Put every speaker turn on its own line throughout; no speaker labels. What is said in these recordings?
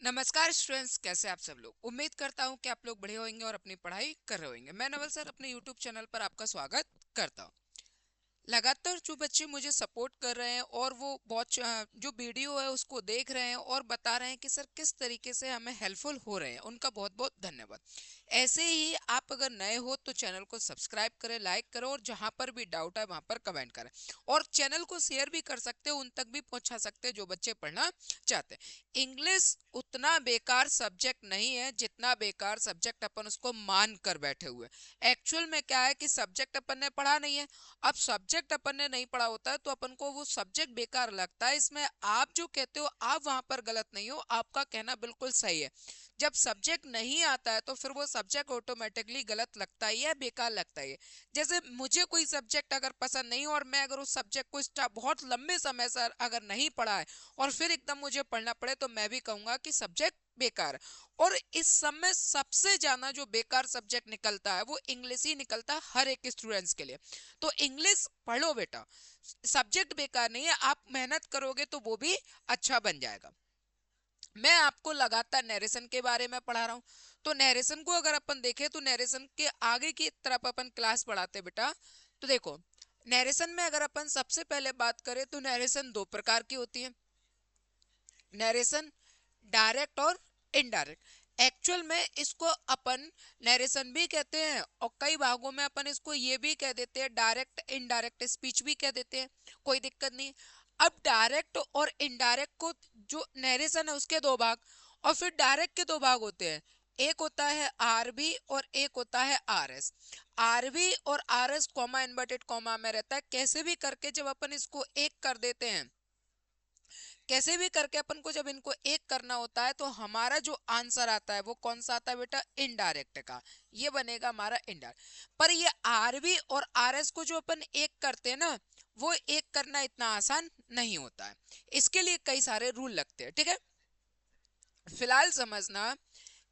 नमस्कार स्टूडेंट्स, कैसे आप सब लोग। उम्मीद करता हूँ कि आप लोग बढ़िया होंगे और अपनी पढ़ाई कर रहे होंगे। मैं नवल सर अपने यूट्यूब चैनल पर आपका स्वागत करता हूँ। लगातार जो बच्चे मुझे सपोर्ट कर रहे हैं और वो बहुत जो वीडियो है उसको देख रहे हैं और बता रहे हैं कि सर किस तरीके से हमें हेल्पफुल हो रहे हैं, उनका बहुत बहुत धन्यवाद। ऐसे ही आप अगर नए हो तो चैनल को सब्सक्राइब करें, लाइक करें और जहां पर भी डाउट है वहां पर कमेंट करें। और चैनल को शेयर भी कर सकते हो, उन तक भी पहुंचा सकते हैं जो बच्चे पढ़ना चाहते हैं। इंग्लिश उतना बेकार सब्जेक्ट नहीं है जितना बेकार सब्जेक्ट अपन उसको मान कर बैठे हुए। एक्चुअल में क्या है कि सब्जेक्ट अपन ने पढ़ा नहीं है। अब सब्जेक्ट अपन ने नहीं पढ़ा होता है तो अपन को वो सब्जेक्ट बेकार लगता है। इसमें आप जो कहते हो आप वहां पर गलत नहीं हो, आपका कहना बिल्कुल सही है। जब सब्जेक्ट नहीं आता है तो फिर वो सब्जेक्ट ऑटोमेटिकली गलत लगता ही है, बेकार लगता ही है। जैसे मुझे कोई सब्जेक्ट अगर पसंद नहीं और मैं अगर उस सब्जेक्ट को बहुत लंबे समय से अगर नहीं पढ़ा है और फिर एकदम मुझे पढ़ना पड़े तो मैं भी कहूंगा कि सब्जेक्ट बेकार है। और इस समय सबसे ज्यादा जो बेकार सब्जेक्ट निकलता है वो इंग्लिश ही निकलता है हर एक स्टूडेंट्स के लिए। तो इंग्लिश पढ़ो बेटा, सब्जेक्ट बेकार नहीं है, आप मेहनत करोगे तो वो भी अच्छा बन जाएगा। मैं आपको लगातार नरेशन के बारे में पढ़ा रहा हूँ। तो नरेशन को अगर अपन देखें तो नरेशन के आगे की तरफ अपन क्लास पढ़ाते बेटा। तो देखो, नरेशन में अगर अपन सबसे पहले बात करें तो नरेशन दो प्रकार की होती है। नरेशन डायरेक्ट और इनडायरेक्ट। एक्चुअल में इसको अपन नरेशन भी कहते हैं और कई भागों में अपन इसको ये भी कह देते हैं, डायरेक्ट इनडायरेक्ट स्पीच भी कह देते हैं, कोई दिक्कत नहीं। अब डायरेक्ट और इनडायरेक्ट को, जो नरेशन है उसके दो भाग और फिर डायरेक्ट के दो भाग होते हैं। एक होता है आरबी और एक होता है आरएस। आरबी और आरएस कॉमा इन्वर्टेड कॉमा में रहता है। कैसे भी करके जब अपन इसको एक कर देते हैं, कैसे भी करके अपन को जब इनको एक करना होता है तो हमारा जो आंसर आता है वो कौन सा आता है बेटा, इनडायरेक्ट का। ये बनेगा हमारा इनडायरेक्ट। पर ये आरबी और आरएस को जो अपन एक करते हैं ना, वो एक करना इतना आसान नहीं होता है। इसके लिए कई सारे रूल लगते हैं, ठीक है। फिलहाल समझना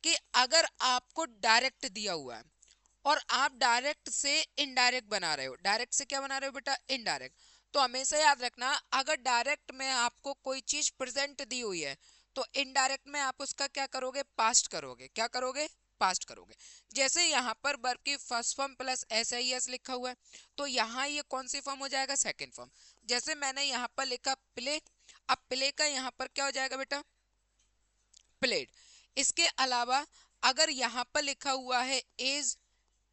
कि अगर आपको डायरेक्ट दिया हुआ है और आप डायरेक्ट से इनडायरेक्ट बना रहे हो, डायरेक्ट से क्या बना रहे हो बेटा, इनडायरेक्ट। तो हमेशा याद रखना, अगर डायरेक्ट में आपको कोई चीज प्रेजेंट दी हुई है तो इनडायरेक्ट में आप उसका क्या करोगे, पास्ट करोगे। क्या करोगे, पास्ट करोगे। जैसे यहाँ पर वर्ब की first form plus S I S लिखा हुआ है तो यहाँ ये कौन सी फॉर्म हो जाएगा, सेकेंड फॉर्म। जैसे मैंने यहाँ पर लिखा प्ले, अब प्ले का यहाँ पर क्या हो जाएगा बेटा, प्लेड। इसके अलावा अगर यहाँ पर लिखा हुआ है इज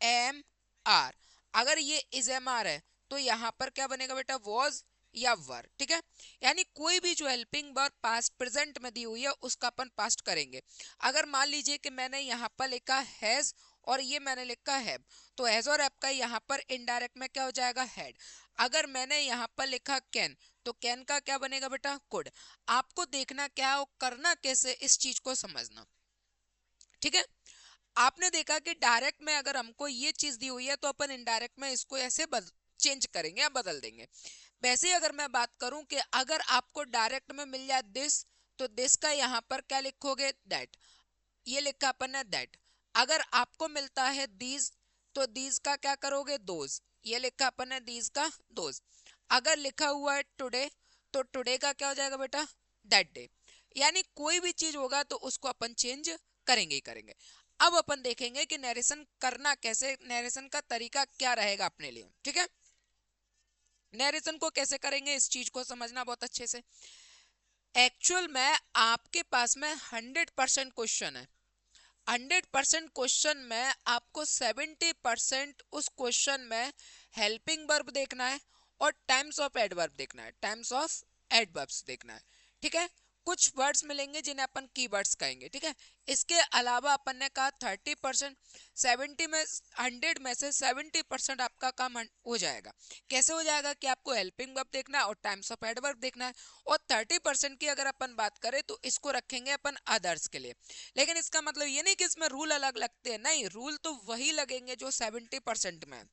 एम आर, अगर ये इज एम आर है तो यहाँ पर क्या बनेगा बेटा, वॉज या वर, ठीक है। यानी कोई भी जो हेल्पिंग वर्ब पास्ट प्रेजेंट में दी हुई है उसका अपन पास्ट करेंगे। अगर मान लीजिए कि मैंने यहाँ पर लिखा हैज और ये मैंने लिखा हैव, तो हैज और हैव का यहाँ पर इनडायरेक्ट में क्या हो जाएगा, हैड। अगर मैंने यहाँ पर लिखा कैन तो कैन का क्या बनेगा बेटा, कुड। आपको देखना क्या है और करना कैसे, इस चीज को समझना, ठीक है। आपने देखा कि डायरेक्ट में अगर हमको ये चीज दी हुई है तो अपन इनडायरेक्ट में इसको ऐसे चेंज करेंगे या बदल देंगे। वैसे ही अगर मैं बात करूं कि अगर आपको डायरेक्ट में मिल जाए दिस, तो दिस का यहाँ पर क्या लिखोगे, दैट। ये लिखा अपन ने दैट। अगर आपको मिलता है दीज तो दीज का क्या करोगे, दोज। ये लिखा अपन ने दीज का दोज। अगर लिखा हुआ है टुडे तो टुडे का क्या हो जाएगा बेटा, दैट डे। यानी कोई भी चीज होगा तो उसको अपन चेंज करेंगे ही करेंगे। अब अपन देखेंगे कि नरेशन करना कैसे, नरेशन का तरीका क्या रहेगा अपने लिए, ठीक है। नरेशन को कैसे करेंगे इस चीज को समझना बहुत अच्छे से। एक्चुअल में आपके पास में 100% क्वेश्चन है। 100% क्वेश्चन में आपको 70% उस क्वेश्चन में हेल्पिंग वर्ब देखना है और टाइम्स ऑफ एडवर्ब देखना है, टाइम्स ऑफ एडवर्ब्स देखना है, ठीक है। कुछ वर्ड्स मिलेंगे जिन्हें अपन कीवर्ड्स कहेंगे, ठीक है। इसके अलावा अपन ने कहा 30%, 70 में 100 में से 70% आपका काम हो जाएगा। कैसे हो जाएगा कि आपको हेल्पिंग वर्ब देखना है और टाइम्स ऑफ एडवर्ब देखना है। और 30% की अगर अपन बात करें तो इसको रखेंगे अपन अदर्स के लिए। लेकिन इसका मतलब ये नहीं कि इसमें रूल अलग लगते हैं, नहीं, रूल तो वही लगेंगे जो 70% में।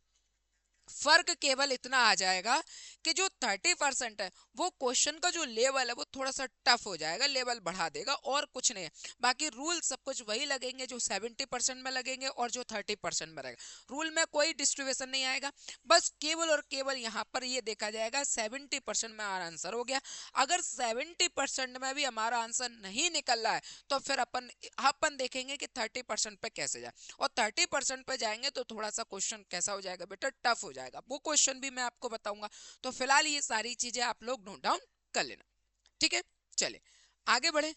फर्क केवल इतना आ जाएगा कि जो 30% है वो क्वेश्चन का जो लेवल है वो थोड़ा सा टफ हो जाएगा, लेवल बढ़ा देगा, और कुछ नहीं है। बाकी रूल सब कुछ वही लगेंगे जो 70% में लगेंगे और जो 30% में रहेगा। रूल में कोई डिस्ट्रीब्यूशन नहीं आएगा, बस केवल और केवल यहाँ पर ये देखा जाएगा 70% में हमारा आंसर हो गया। अगर 70% में भी हमारा आंसर नहीं निकल रहा है तो फिर अपन देखेंगे कि 30% पे कैसे जाए, और 30% पे जाएंगे तो थोड़ा सा क्वेश्चन कैसा हो जाएगा बेटा, टफ हो जाएगा। वो क्वेश्चन भी मैं आपको बताऊंगा। तो फिलहाल ये सारी चीजें आप लोग नोट डाउन कर लेना, ठीक है। चले आगे बढ़े।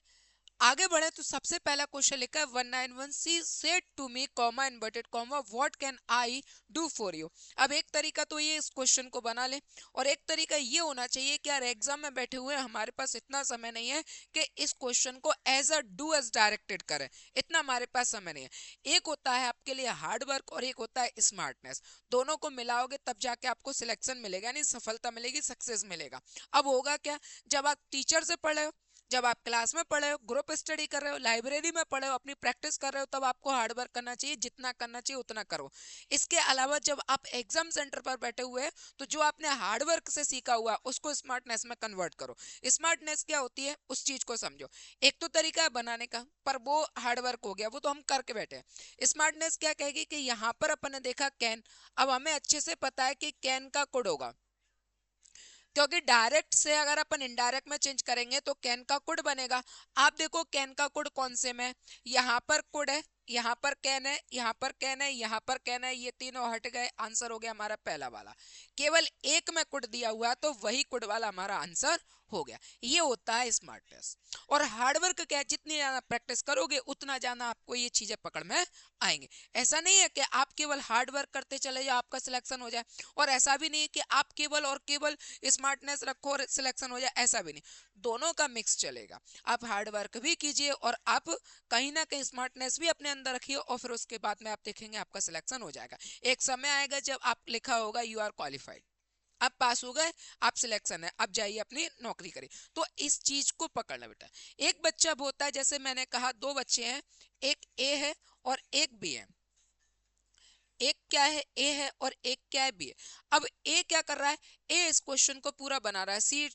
आगे बढ़े तो सबसे पहला क्वेश्चन लिखा है 191 she said to me comma inverted comma what can I do for you. अब एक तरीका तो ये इस क्वेश्चन को बना ले, और एक तरीका ये होना चाहिए कि यार एग्जाम में बैठे हुए हमारे पास इतना समय नहीं है कि इस क्वेश्चन को as a do as directed करें, इतना हमारे पास समय नहीं है। एक होता है आपके लिए हार्ड वर्क और एक होता है स्मार्टनेस, दोनों को मिलाओगे तब जाके आपको सिलेक्शन मिलेगा, यानी सफलता मिलेगी, सक्सेस मिलेगा। अब होगा क्या, जब आप टीचर से पढ़ रहे हो, जब आप क्लास में पढ़े हो, ग्रुप स्टडी कर रहे हो, लाइब्रेरी में पढ़े हो, अपनी प्रैक्टिस कर रहे हो, तब आपको हार्ड वर्क करना चाहिए, जितना करना चाहिए उतना करो। इसके अलावा जब आप एग्जाम सेंटर पर बैठे हुए हैं तो जो आपने हार्ड वर्क से सीखा हुआ उसको स्मार्टनेस में कन्वर्ट करो। स्मार्टनेस क्या होती है उस चीज को समझो। एक तो तरीका है बनाने का, पर वो हार्ड वर्क हो गया, वो तो हम करके बैठे हैं। स्मार्टनेस क्या कहेगी कि यहाँ पर अपन ने देखा कैन, अब हमें अच्छे से पता है कि कैन का कोड होगा, क्योंकि डायरेक्ट से अगर अपन इनडायरेक्ट में चेंज करेंगे तो कैन का कोड बनेगा। आप देखो कैन का कोड कौन से में, यहाँ पर कोड है, यहाँ पर कैन है, यहाँ पर कैन है, यहाँ पर कैन है, ये तीनों हट गए, आंसर हो गया हमारा पहला वाला। केवल एक में कोड दिया हुआ है तो वही कोड वाला हमारा आंसर हो गया। ये होता है स्मार्टनेस। और हार्डवर्क क्या है, जितनी ज्यादा प्रैक्टिस करोगे उतना ज्यादा आपको ये चीजें पकड़ में आएंगे। ऐसा नहीं है कि आप केवल हार्ड वर्क करते चले जाओ आपका सिलेक्शन हो जाए, और ऐसा भी नहीं है कि आप केवल और केवल स्मार्टनेस रखो और सिलेक्शन हो जाए, ऐसा भी नहीं। दोनों का मिक्स चलेगा। आप हार्ड वर्क भी कीजिए और आप कहीं ना कहीं स्मार्टनेस भी अपने अंदर रखिए, और फिर उसके बाद में आप देखेंगे आपका सिलेक्शन हो जाएगा। एक समय आएगा जब आप लिखा होगा यू आर क्वालिफाइड, आप पास हो गए, आप सिलेक्शन है, अब जाइए अपनी नौकरी करिए। तो इस चीज को पकड़ना बेटा। एक बच्चा बोलता है, जैसे मैंने कहा दो बच्चे हैं, एक ए है और एक बी है। एक क्या है, ए है, और एक क्या है, बी है। अब ए क्या कर रहा है, ए इस क्वेश्चन को पूरा बना रहा है। सी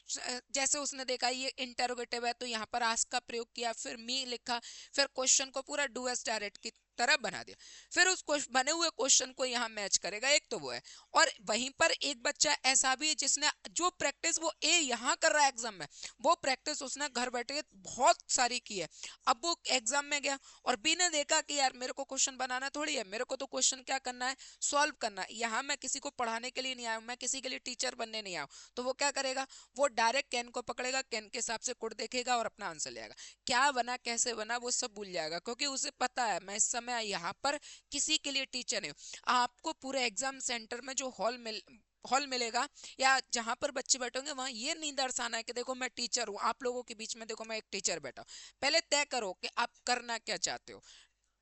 जैसे उसने देखा ये इंटेरोगेटिव है तो यहाँ पर आस्क का प्रयोग किया, फिर मी लिखा, फिर क्वेश्चन को पूरा डू एस डायरेक्ट की तरह बना दिया, फिर उस बने हुए क्वेश्चन को यहाँ मैच करेगा। एक तो वो है, और वहीं पर एक बच्चा ऐसा भी है जिसने जो प्रैक्टिस वो ए यहाँ कर रहा है एग्जाम में, वो प्रैक्टिस उसने घर बैठे बहुत सारी की है। अब वो एग्जाम में गया और बी ने देखा कि यार मेरे को क्वेश्चन बनाना थोड़ी है, मेरे को तो क्वेश्चन क्या करना है, सॉल्व करना है। यहाँ मैं किसी को पढ़ाने के लिए नहीं आया हूं, मैं किसी के लिए टीचर बनने नहीं आया हूं। तो वो क्या करेगा, वो डायरेक्ट कैन को पकड़ेगा, कैन के हिसाब से कोड देखेगा और अपना आंसर ले आएगा। क्या बना कैसे बना वो सब भूल जाएगा, क्योंकि उसे पता है मैं इस समय यहाँ पर किसी के लिए टीचर नहीं हूँ। आपको पूरे एग्जाम सेंटर में जो हॉल मिलेगा या जहां पर बच्चे बैठेंगे वहां ये नहीं दर्शाना है कि देखो मैं टीचर हूं, आप लोगों के बीच में देखो मैं एक टीचर बैठा हूं। पहले तय करो कि आप करना क्या चाहते हो।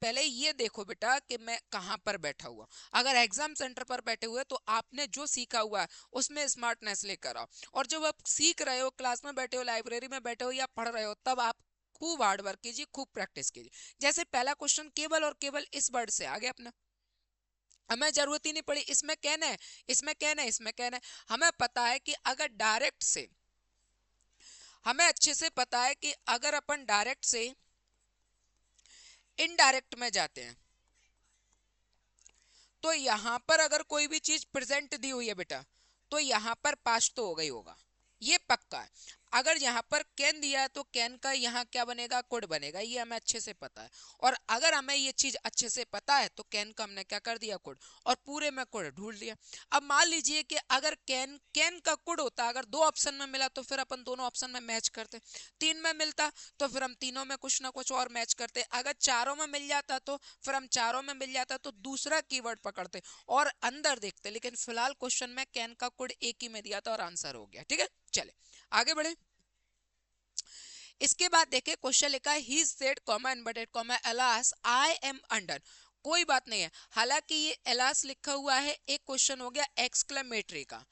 पहले ये देखो बेटा कि मैं कहाँ पर बैठा हुआ। अगर एग्जाम सेंटर पर बैठे हुए तो आपने जो सीखा हुआ है उसमें स्मार्टनेस लेकर आओ, और जब आप सीख रहे हो, क्लास में बैठे हो, लाइब्रेरी में बैठे हो या पढ़ रहे हो, तब आप खूब हार्ड वर्क कीजिए, खूब प्रैक्टिस कीजिए। जैसे पहला क्वेश्चन केवल और केवल इस वर्ड से आ गया अपना, हमें जरूरत ही नहीं पड़ी इसमें कहना है, इसमें कहना है, इसमें कहना है। हमें पता है कि अगर डायरेक्ट से, हमें अच्छे से पता है कि अगर अपन डायरेक्ट से इनडायरेक्ट में जाते हैं तो यहां पर अगर कोई भी चीज प्रेजेंट दी हुई है बेटा तो यहां पर पास तो होगा ही होगा, ये पक्का है। अगर यहाँ पर कैन दिया है तो कैन का यहाँ क्या बनेगा, कोड बनेगा, ये हमें अच्छे से पता है। और अगर हमें ये चीज अच्छे से पता है तो कैन का हमने क्या कर दिया, कोड, और पूरे में कोड ढूंढ लिया। अब मान लीजिए कि अगर कैन कैन का कोड होता, अगर दो ऑप्शन में मिला तो फिर अपन दोनों ऑप्शन में मैच करते, तीन में मिलता तो फिर हम तीनों में कुछ ना कुछ और मैच करते, अगर चारों में मिल जाता तो फिर हम चारों में मिल जाता तो दूसरा कीवर्ड पकड़ते और अंदर देखते। लेकिन फिलहाल क्वेश्चन में कैन का कोड एक ही में दिया था और आंसर हो गया, ठीक है। चले आगे बढ़े। इसके बाद देखे क्वेश्चन लिखा है ही said comma inverted comma alas I am under. कोई बात नहीं है, हालांकि ये अलास लिखा हुआ है, एक क्वेश्चन हो गया एक्सक्लेमेटरी का,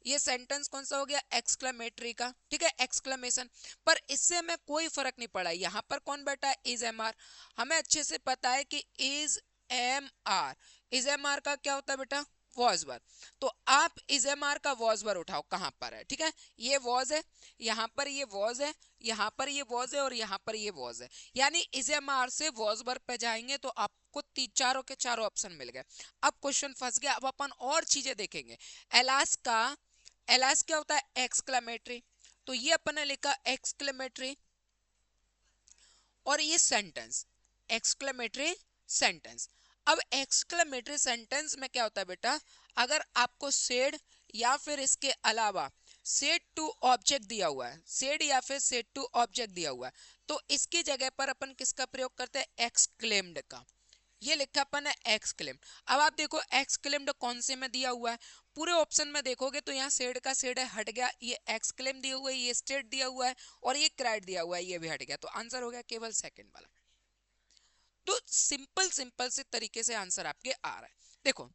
ये सेंटेंस कौन सा हो गया, एक्सक्लेमेटरी का, ठीक है, एक्सक्लेमेशन। पर इससे हमें कोई फर्क नहीं पड़ा, यहाँ पर कौन बैठा है, इज एम आर। हमें अच्छे से पता है कि is am are, is am are का क्या होता है बेटा, वॉज वर। तो आप इज एम आर का वॉज वर उठाओ, कहां पर है, ठीक है, ये वॉज है, यहां पर ये वॉज है, यहां पर ये वॉज है और यहां पर ये वॉज है, यानी इज एम आर से वॉज वर पे जाएंगे तो आपको चारों के चारों ऑप्शन मिल गए। अब क्वेश्चन फंस गया, अब अपन और चीजें देखेंगे। एलास का, एलास क्या होता है, एक्सक्लेमेटरी, तो ये अपन ने लिखा एक्सक्लेमेटरी, और ये सेंटेंस एक्सक्लेमेटरी सेंटेंस। अब एक्सक्लेमेटरी सेंटेंस में क्या होता है बेटा, अगर आपको सेड या फिर इसके अलावा सेड टू ऑब्जेक्ट दिया हुआ है, सेड या फिर सेड टू ऑब्जेक्ट दिया हुआ है, तो इसकी जगह पर अपन किसका प्रयोग करते हैं, एक्सक्लेम्ड का। ये लिखा अपन है एक्सक्लेम्ड। अब आप देखो एक्सक्लेम्ड कौन से में दिया हुआ है, पूरे ऑप्शन में देखोगे तो यहाँ सेड का सेड है, हट गया, ये एक्सक्लेम दिया हुआ है, ये स्टेट दिया हुआ है और ये क्राइड दिया हुआ है, ये भी हट गया, तो आंसर हो गया केवल सेकंड वाला। तो सिंपल सिंपल से तरीके से आंसर आपके आ रहा है। देखो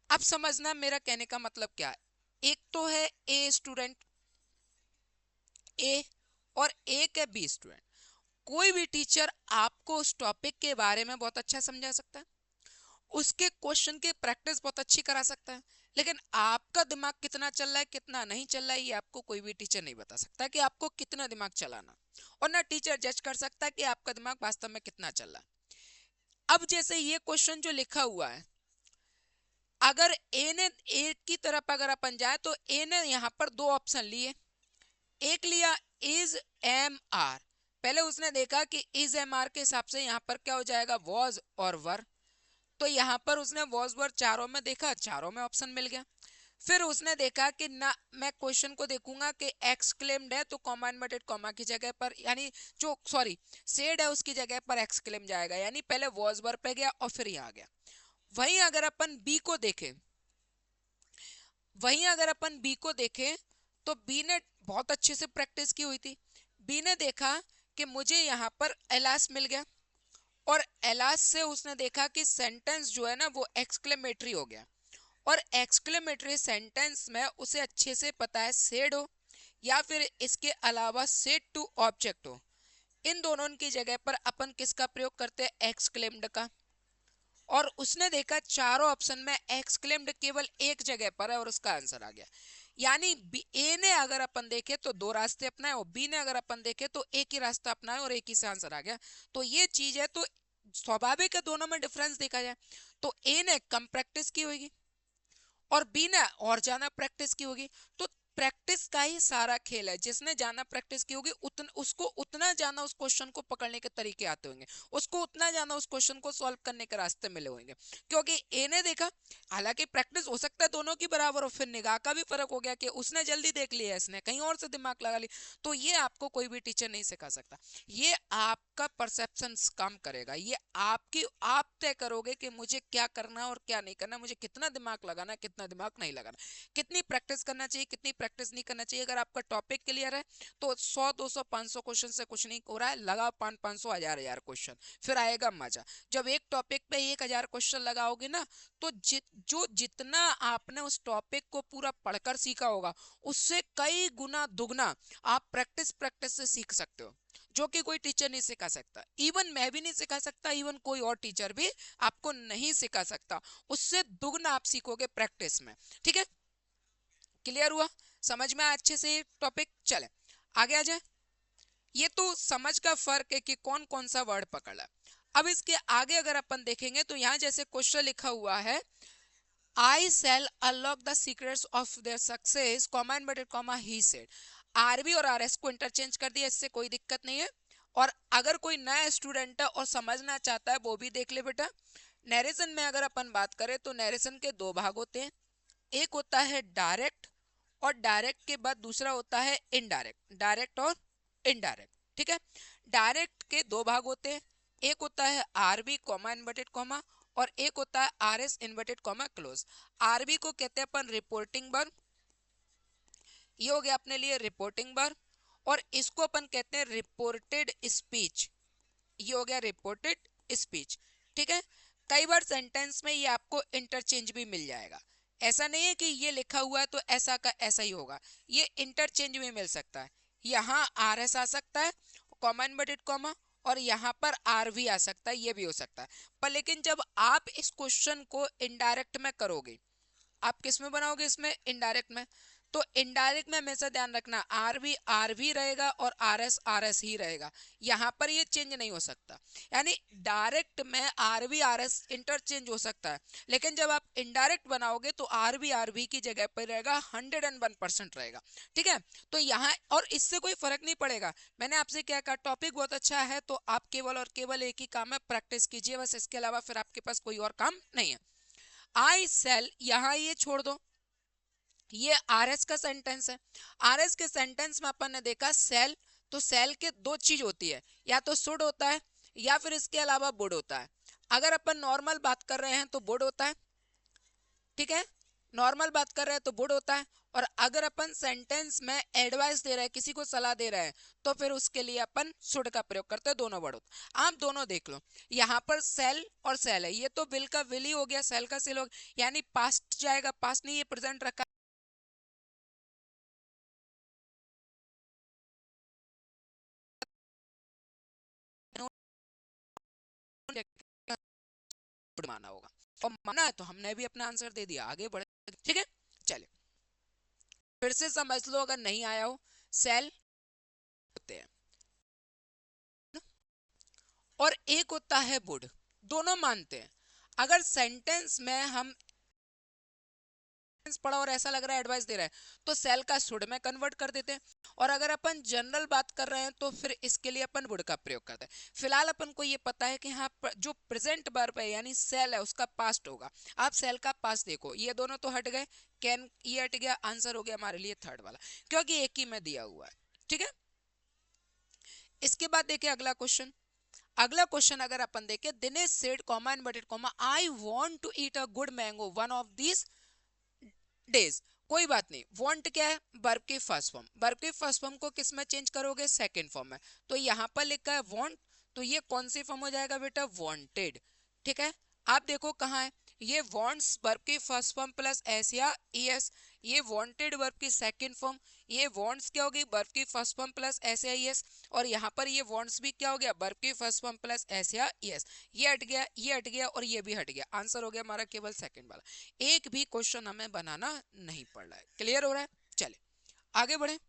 अब समझना मेरा कहने का मतलब क्या है। एक तो है ए स्टूडेंट, ए, और एक है बी स्टूडेंट। कोई भी टीचर आपको उस टॉपिक के बारे में बहुत अच्छा समझा सकता है, उसके क्वेश्चन की प्रैक्टिस बहुत अच्छी करा सकता है, लेकिन आपका दिमाग कितना चल रहा है कितना नहीं चल रहा है ये आपको कोई भी टीचर नहीं बता सकता कि आपको कितना दिमाग चलाना, और ना टीचर जज कर सकता है कि आपका दिमाग वास्तव में कितना चल रहा है। अब जैसे ये क्वेश्चन जो लिखा हुआ है, अगर ए ने, ए की तरफ अगर अपन जाए तो ए ने यहां पर दो ऑप्शन लिए, एक लिया इज एम आर, पहले उसने देखा कि इज एम आर के हिसाब से यहां पर क्या हो जाएगा, वॉज और वर, तो यहां पर उसने वॉज वर चारों में देखा, चारों में ऑप्शन मिल गया। फिर उसने देखा कि ना मैं क्वेश्चन को देखूंगा कि एक्सक्लेम्ड है तो कॉमा इन्वर्टेड कॉमा की जगह पर, यानी जो सॉरी सेड है उसकी जगह पर एक्सक्लेम जाएगा, यानी पहले वॉज वर पे गया और फिर यहाँ आ गया। वहीं अगर अपन बी को देखें, वहीं अगर अपन बी को देखें तो बी ने बहुत अच्छे से प्रैक्टिस की हुई थी, बी ने देखा कि मुझे यहाँ पर एलास मिल गया, और एलास से उसने देखा कि सेंटेंस जो है ना वो एक्सक्लेमेटरी हो गया, और एक्सक्लेमेटरी सेंटेंस में उसे अच्छे से पता है सेड हो या फिर इसके अलावा सेड टू ऑब्जेक्ट हो, इन दोनों की जगह पर अपन किसका प्रयोग करते हैं, एक्सक्लेम्ड का। और उसने देखा चारों ऑप्शन में एक्सक्लेम्ड केवल एक जगह पर है और उसका आंसर आ गया। यानी ए ने अगर अपन देखे तो दो रास्ते अपनाए और बी ने अगर अपन देखे तो एक ही रास्ता अपनाए और एक ही से आंसर आ गया। तो ये चीज है, तो स्वाभाविक है दोनों में डिफरेंस देखा जाए तो ए ने कम प्रैक्टिस की होगी और बी ने और ज्यादा प्रैक्टिस की होगी। तो प्रैक्टिस का ही सारा खेल है, जिसने ज्यादा प्रैक्टिस की होगी उसको उतना ज्यादा उस क्वेश्चन को पकड़ने के तरीके आते होंगे, उसको उतना ज्यादा उस क्वेश्चन को सॉल्व करने के रास्ते मिले होंगे, क्योंकि ए ने देखा, हालांकि प्रैक्टिस हो सकता है दोनों की बराबर हो, फिर निगाह का भी फर्क हो गया कि उसने जल्दी देख लिया, इसने कहीं और से दिमाग लगा लिया, तो ये आपको कोई भी टीचर नहीं सिखा सकता। ये आपका परसेप्शन कम करेगा, ये आपकी, आप तय करोगे कि मुझे क्या करना है और क्या नहीं करना, मुझे कितना दिमाग लगाना है कितना दिमाग नहीं लगाना, कितनी प्रैक्टिस करना चाहिए कितनी प्रैक्टिस नहीं करना चाहिए। अगर आपका टॉपिक क्लियर है तो 100 200 500 क्वेश्चन से कुछ नहीं हो रहा है, लगाओ 500 हजार हजार क्वेश्चन, फिर आएगा मजा। जब एक टॉपिक पे 1000 क्वेश्चन लगाओगे ना तो जितना आपने उस टॉपिक को पूरा पढ़कर सीखा होगा उससे कई गुना दुगना आप प्रैक्टिस प्रैक्टिस से सीख सकते हो, जो कि कोई टीचर नहीं सिखा सकता, इवन मैं भी नहीं सिखा सकता, इवन कोई और टीचर भी आपको नहीं सिखा सकता, उससे दुगना आप सीखोगे प्रैक्टिस में। ठीक है, क्लियर हुआ, समझ में आया अच्छे से टॉपिक, चले आगे आ जाए। ये तो समझ का फर्क है कि कौन कौन सा वर्ड पकड़ा है। अब इसके आगे अगर अपन देखेंगे तो यहां जैसे क्वेश्चन लिखा हुआ है, I shall unlock the secrets of their success, comma inverted comma he said। RB और आरएस को इंटरचेंज कर दिया, इससे कोई दिक्कत नहीं है। और अगर कोई नया स्टूडेंट है और समझना चाहता है वो भी देख ले बेटा। नरेशन में अगर अपन बात करें तो नरेशन के दो भाग होते हैं, एक होता है डायरेक्ट और डायरेक्ट के बाद दूसरा होता है इनडायरेक्ट, डायरेक्ट और इनडायरेक्ट। ठीक है, डायरेक्ट के दो भाग होते हैं, एक होता है आरबी कॉमा इन्वर्टेड कॉमा और एक होता है R S inverted comma close. RB को कहते हैं अपन रिपोर्टिंग वर्ब, ये हो गया अपने लिए रिपोर्टिंग वर्ब, और इसको अपन कहते हैं रिपोर्टेड स्पीच, ये हो गया रिपोर्टेड स्पीच। ठीक है, कई बार सेंटेंस में ये आपको इंटरचेंज भी मिल जाएगा, ऐसा नहीं है कि ये लिखा हुआ है तो ऐसा का ऐसा ही होगा, ये इंटरचेंज भी मिल सकता है। यहाँ आर एस आ सकता है कॉमा इन्वर्टेड कॉमा और यहाँ पर आर भी आ सकता है, ये भी हो सकता है। पर लेकिन जब आप इस क्वेश्चन को इनडायरेक्ट में करोगे आप किस में बनाओगे, इसमें इनडायरेक्ट में। तो इनडायरेक्ट में हमेशा ध्यान रखना आर भी रहेगा और आर एस ही रहेगा, यहां पर ये चेंज नहीं हो सकता। यानी डायरेक्ट में आर एस इंटरचेंज हो सकता है, लेकिन जब आप इनडायरेक्ट बनाओगे तो आर बी की जगह पर रहेगा, 101% रहेगा। ठीक है, तो यहाँ और इससे कोई फर्क नहीं पड़ेगा। मैंने आपसे क्या कहा, टॉपिक बहुत अच्छा है तो आप केवल और केवल एक ही काम है, प्रैक्टिस कीजिए बस, इसके अलावा फिर आपके पास कोई और काम नहीं है। आई सेल, यहां ये छोड़ दो, ये आर एस का सेंटेंस है। आर एस के सेंटेंस में अपन ने देखा सेल, तो सेल के दो चीज होती है, या तो शुड होता है या फिर इसके अलावा वुड होता है। अगर अपन नॉर्मल बात कर रहे हैं तो वुड होता है, ठीक है, नॉर्मल बात कर रहे हैं तो वुड होता है। और अगर अपन सेंटेंस में एडवाइस दे रहे हैं, किसी को सलाह दे रहे हैं, तो फिर उसके लिए अपन शुड का प्रयोग करते हैं, दोनों वर्ड होते। आप दोनों देख लो, यहाँ पर सेल और सेल है, ये तो विल का विल ही हो गया, सेल का सेल हो गया, यानी पास्ट जाएगा, पास्ट नहीं, ये प्रेजेंट रखा माना होगा, और माना है तो हमने भी अपना आंसर दे दिया, आगे बढ़े। ठीक है, चलिए फिर से समझ लो अगर नहीं आया हो। सेल होते हैं और एक होता है वुड, दोनों मानते हैं। अगर सेंटेंस में हम पढ़ा और ऐसा लग रहा है एडवाइस दे रहा है, तो सेल का शुड में कन्वर्ट कर देते हैं। और अगर अपन जनरल बात कर रहे हैं तो फिर इसके लिए अपन वुड का प्रयोग करते हैं। फिलहाल अपन को ये पता है कि हाँ जो प्रेजेंट वर्ब है यानी सेल है उसका पास्ट होगा। आप सेल का पास्ट देखो, ये दोनों तो हट गए, कैन ये हट गया, आंसर हो गया हमारे लिए थर्ड वाला, क्योंकि एक ही में दिया हुआ है। ठीक है, इसके बाद देखिए अगला क्वेश्चन। अगला क्वेश्चन अगर अपन देखें, Dinesh said comma inverted comma I want to eat a good mango one of this days. कोई बात नहीं, वांट क्या है, वर्ब की फर्स्ट फॉर्म, वर्ब की फर्स्ट फॉर्म को किस में चेंज करोगे, सेकंड फॉर्म में। तो यहाँ पर लिखा है वांट, तो ये कौन सी फॉर्म हो जाएगा बेटा, वांटेड। ठीक है, आप देखो कहाँ है, ये वांट्स वर्ब की फर्स्ट फॉर्म प्लस एस या ईएस, ये वांटेड वर्ब की सेकंड फॉर्म, ये वांट्स क्या होगी, वर्ब की फर्स्ट फॉर्म प्लस एस या ईएस, और यहाँ पर ये वांट्स भी क्या हो गया, वर्ब की फर्स्ट फॉर्म प्लस एस या ईएस। ये हट गया, ये हट गया और ये भी हट गया, आंसर हो गया हमारा केवल सेकंड वाला। एक भी क्वेश्चन हमें बनाना नहीं पड़ रहा है, क्लियर हो रहा है। चले आगे बढ़े।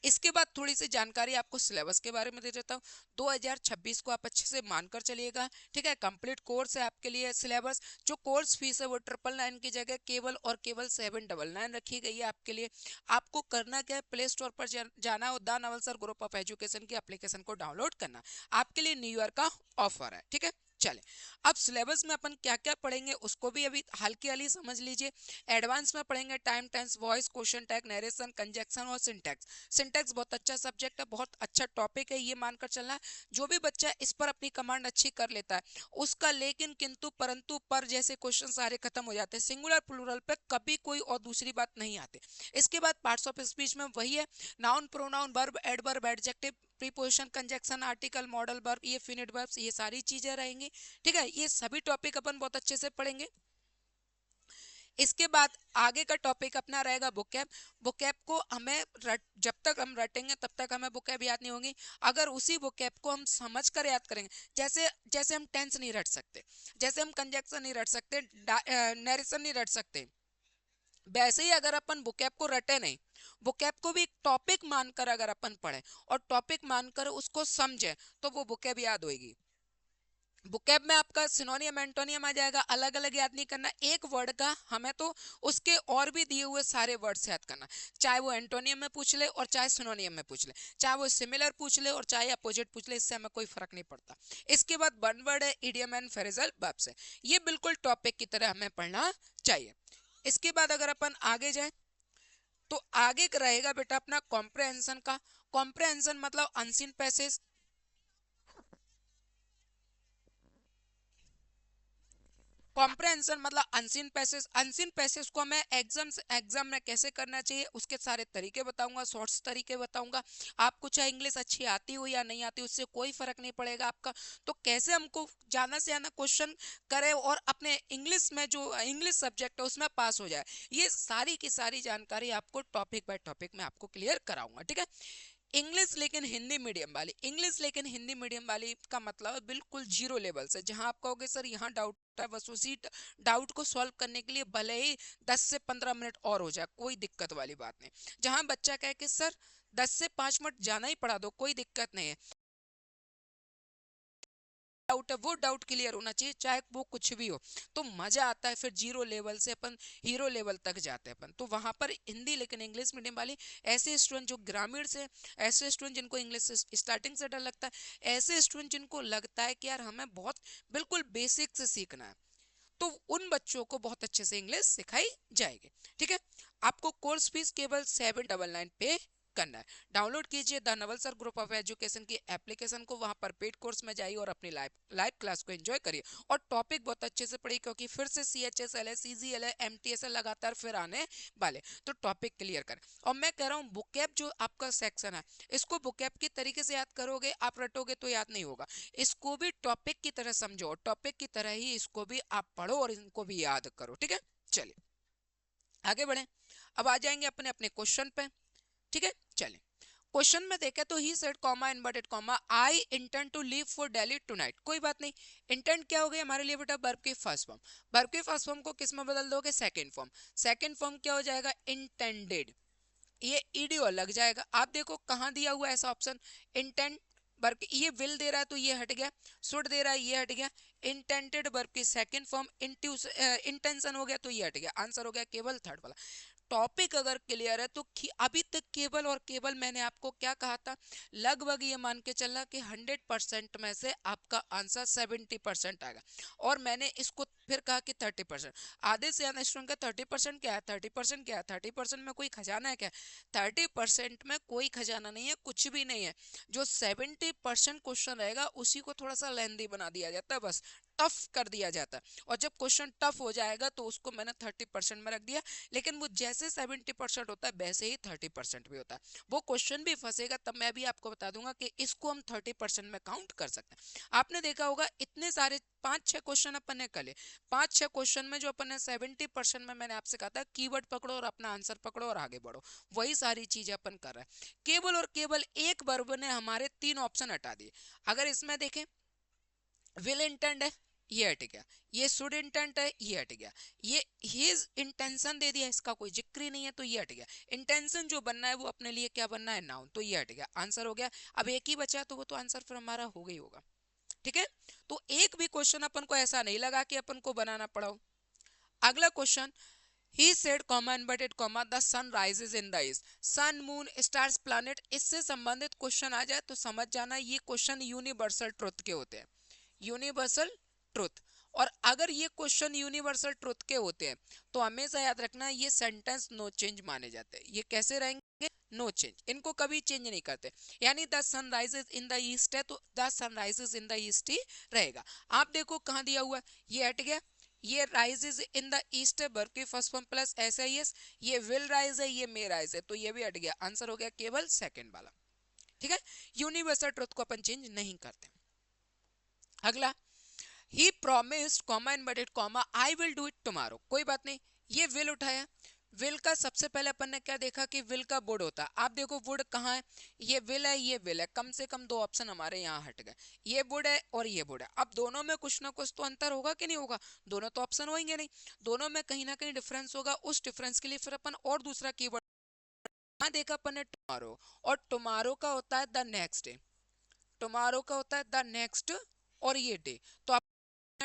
इसके बाद थोड़ी सी जानकारी आपको सिलेबस के बारे में दे देता हूँ। 2026 को आप अच्छे से मानकर चलिएगा, ठीक है, कंप्लीट कोर्स है आपके लिए सिलेबस। जो कोर्स फीस है वो 999 की जगह केवल और केवल 799 रखी गई है आपके लिए। आपको करना क्या है, प्ले स्टोर पर जाना और the Naval sir group of education की एप्लीकेशन को डाउनलोड करना। आपके लिए न्यू ईयर का ऑफर है, ठीक है। चले अब सिलेबस में अपन क्या क्या पढ़ेंगे उसको भी अभी हल्की हल्की समझ लीजिए। एडवांस में पढ़ेंगे time tense voice question tag narration conjunction और सिंटैक्स। सिंटैक्स बहुत अच्छा सब्जेक्ट है, बहुत अच्छा टॉपिक है, ये मानकर चलना है। जो भी बच्चा इस पर अपनी कमांड अच्छी कर लेता है उसका लेकिन किंतु परंतु पर जैसे क्वेश्चन सारे खत्म हो जाते हैं। सिंगुलर प्लूरल पे कभी कोई और दूसरी बात नहीं आती। इसके बाद पार्ट्स ऑफ स्पीच में वही है, noun pronoun verb adverb adjective preposition conjunction article modal verb ये फिनिट वर्ब्स ये सारी चीजें रहेंगी। ठीक है, ये सभी टॉपिक अपन बहुत अच्छे से पढ़ेंगे। इसके बाद आगे का टॉपिक अपना रहेगा बुकैब। बुकैब को हमें जब तक हम रटेंगे तब तक हमें बुकैब याद नहीं होगी। अगर उसी बुकैब को हम समझ कर याद करेंगे, जैसे जैसे हम टेंस नहीं रट सकते, जैसे हम कंजक्शन नहीं रट सकते, नरेशन नहीं रट सकते, वैसे ही अगर अपन बुकैब को रटे नहीं, बुकैब को भी एक टॉपिक मानकर अगर अपन पढ़े और टॉपिक मानकर उसको समझे तो वो बुकैब याद होगी। बुकैब में आपका सिनोनियम एंटोनियम आ जाएगा, अलग अलग याद नहीं करना एक वर्ड का, हमें तो उसके और भी दिए हुए सारे वर्ड्स याद करना, चाहे वो एंटोनियम में पूछ ले और चाहे सिनोनियम में पूछ ले, चाहे वो सिमिलर पूछ ले और चाहे अपोजिट पूछ ले, इससे हमें कोई फर्क नहीं पड़ता। इसके बाद वन वर्ड है इडियम एंड फ्रेजल वर्ब्स है, ये बिल्कुल टॉपिक की तरह हमें पढ़ना चाहिए। इसके बाद अगर अपन आगे जाए तो आगे रहेगा बेटा अपना कॉम्प्रहेंशन का। कॉम्प्रहेंशन मतलब अनसीन पैसेज, कॉम्प्रहेंशन मतलब अनसीन पैसेज। अनसीन पैसेज को मैं एग्जाम में कैसे करना चाहिए उसके सारे तरीके बताऊंगा, शॉर्ट्स तरीके बताऊंगा। आपको चाहे इंग्लिश अच्छी आती हो या नहीं आती उससे कोई फर्क नहीं पड़ेगा आपका। तो कैसे हमको ज्यादा से ज्यादा क्वेश्चन करे और अपने इंग्लिश में जो इंग्लिश सब्जेक्ट है उसमें पास हो जाए, ये सारी की सारी जानकारी आपको टॉपिक बाय टॉपिक में आपको क्लियर कराऊंगा, ठीक है। इंग्लिश लेकिन हिंदी मीडियम वाली, इंग्लिश लेकिन हिंदी मीडियम वाली का मतलब है बिल्कुल जीरो लेवल से, जहां आप कहोगे सर यहाँ डाउट है, बस उसी डाउट को सॉल्व करने के लिए भले ही 10 से 15 मिनट और हो जाए, कोई दिक्कत वाली बात नहीं। जहां बच्चा कहे कि सर 10 से 5 मिनट जाना ही पड़ा दो, कोई दिक्कत नहीं है, डाउट है वो डाउट क्लियर होना चाहिए, चाहे वो कुछ भी हो, तो मजा आता है। फिर जीरो लेवल से अपन हीरो लेवल तक जाते हैं अपन। तो वहां पर हिंदी लेकिन इंग्लिश मीडियम वाली, ऐसे स्टूडेंट जो ग्रामीण से, ऐसे स्टूडेंट जिनको इंग्लिश स्टार्टिंग से डर लगता है, ऐसे स्टूडेंट जिनको लगता है कि यार हमें बहुत बिल्कुल बेसिक से सीखना है, तो उन बच्चों को बहुत अच्छे से इंग्लिश सिखाई जाएगी। ठीक है, आपको कोर्स फीस केवल 799 पे करना है। डाउनलोड कीजिए the Naval sir group of education की एप्लीकेशन को, वहां पर पेड कोर्स में जाइए और अपनी लाइव लाइव क्लास को एंजॉय करिए और टॉपिक बहुत अच्छे से पढ़िए, क्योंकि फिर से CHSL है, CGL है, MTS लगातार फिर आने वाले, तो टॉपिक क्लियर करें। और मैं कह रहा हूँ बुकैप जो आपका सेक्शन है, इसको बुकैप की तरीके से याद करोगे, आप रटोगे तो याद नहीं होगा, इसको भी टॉपिक की तरह समझो, टॉपिक की तरह ही इसको भी आप पढ़ो और इनको भी याद करो। ठीक है, चलिए आगे बढ़े, अब आ जाएंगे अपने अपने क्वेश्चन पे। ठीक है, चलिए क्वेश्चन में देखें तो he said comma inverted comma I intend to leave for Delhi tonight. कोई बात नहीं, इंटेंट क्या हो गया हमारे लिए बेटा, वर्ब की फर्स्ट फॉर्म, वर्ब की फर्स्ट फॉर्म को किस में बदल दोगे, सेकंड फॉर्म, सेकंड फॉर्म क्या हो जाएगा, इंटेंडेड, ये ईडीओ लग जाएगा। आप देखो कहाँ दिया हुआ ऐसा ऑप्शन, इंटेंट वर्ब, ये विल दे रहा है तो ये हट गया, शुड दे रहा है ये हट गया, इंटेंटेड वर्ब की सेकंड फॉर्म इंटेंशन हो गया तो ये हट गया, आंसर हो गया केवल थर्ड वाला। टॉपिक अगर क्लियर है तो अभी तक केवल और केवल मैंने आपको क्या कहा था, लगभग ये मान के चलना कि 100% में से आपका आंसर 70% आएगा, और मैंने इसको फिर कहा कि 30%, आधे से ज्यादा स्टूडेंट का 30% क्या है, 30% क्या है, 30% में कोई खजाना है क्या, 30% में कोई खजाना नहीं है, कुछ भी नहीं है। जो 70% क्वेश्चन रहेगा उसी को थोड़ा सा लेंदी बना दिया जाता है, बस टफ कर दिया जाता है, और जब क्वेश्चन टफ हो जाएगा तो उसको मैंने 30% में रख दिया। लेकिन वो जैसे 70% होता है वैसे ही 30% भी होता है, वो क्वेश्चन भी फंसेगा तब मैं भी आपको बता दूंगा कि इसको हम 30% में काउंट कर सकते हैं। आपने देखा होगा इतने सारे 5-6 क्वेश्चन अपन ने कर लिए, 5-6 क्वेश्चन में जो अपन ने 70% में मैंने आपसे कहा था कीवर्ड पकड़ो और अपना आंसर पकड़ो और आगे बढ़ो, वही सारी चीजें अपन कर रहे हैं। केवल और केवल एक वर्ब ने हमारे 3 ऑप्शन हटा दिए। अगर इसमें देखें विल इंटेंड है, ये हट गया, ये शुड इंटेंट है, ये हट गया, ये हिज इंटेंशन दे दिया, इसका कोई जिक्र ही नहीं है तो ये हट गया, इंटेंशन जो बनना है वो अपने लिए क्या बनना है, नाउन, तो ये हट गया, आंसर हो गया। अब एक ही बचा तो वो तो आंसर फिर हमारा हो गई होगा। ठीक है, तो एक भी क्वेश्चन अपन को ऐसा नहीं लगा कि अपन को बनाना पड़ा हो। अगला question, he said comma inverted comma the sun rises in the east, sun moon stars planet, इससे संबंधित क्वेश्चन आ जाए तो समझ जाना ये क्वेश्चन यूनिवर्सल ट्रुथ के होते हैं, यूनिवर्सल ट्रुथ। और अगर ये क्वेश्चन यूनिवर्सल ट्रुथ के होते हैं तो हमेशा याद रखना ये सेंटेंस नो चेंज माने जाते हैं। ये कैसे रहेंगे, नो चेंज, इनको कभी चेंज नहीं करते। यानी the sun rises in the east है तो the sun rises in the east ही रहेगा। आप देखो कहाँ दिया हुआ है, ये हट गया, ये राइजेस इन द ईस्ट है वर्ब की फर्स्ट फॉर्म प्लस SIS, ये विल राइज है, ये मे राइज है, तो ये भी हट गया, आंसर हो गया केवल सेकंड वाला। ठीक है, यूनिवर्सल ट्रुथ को अपन चेंज नहीं करते। अगला, he promised comma inverted comma I will do it tomorrow, कोई बात नहीं, ये विल उठाया, विल का सबसे पहले अपन ने क्या देखा कि विल का वुड होता है। आप देखो वुड कहाँ है, ये विल है, ये विल है, कम से कम 2 ऑप्शन हमारे यहाँ हट गए, ये वुड है और ये वुड है। अब दोनों में कुछ ना कुछ तो अंतर होगा कि नहीं होगा, दोनों तो ऑप्शन होंगे नहीं, दोनों में कहीं ना कहीं डिफरेंस होगा, उस डिफरेंस के लिए फिर अपन और दूसरा कीवर्ड यहाँ देखा अपन ने टुमारो, और टुमारो का होता है द नेक्स्ट डे, टुमारो का होता है द नेक्स्ट और ये डे, तो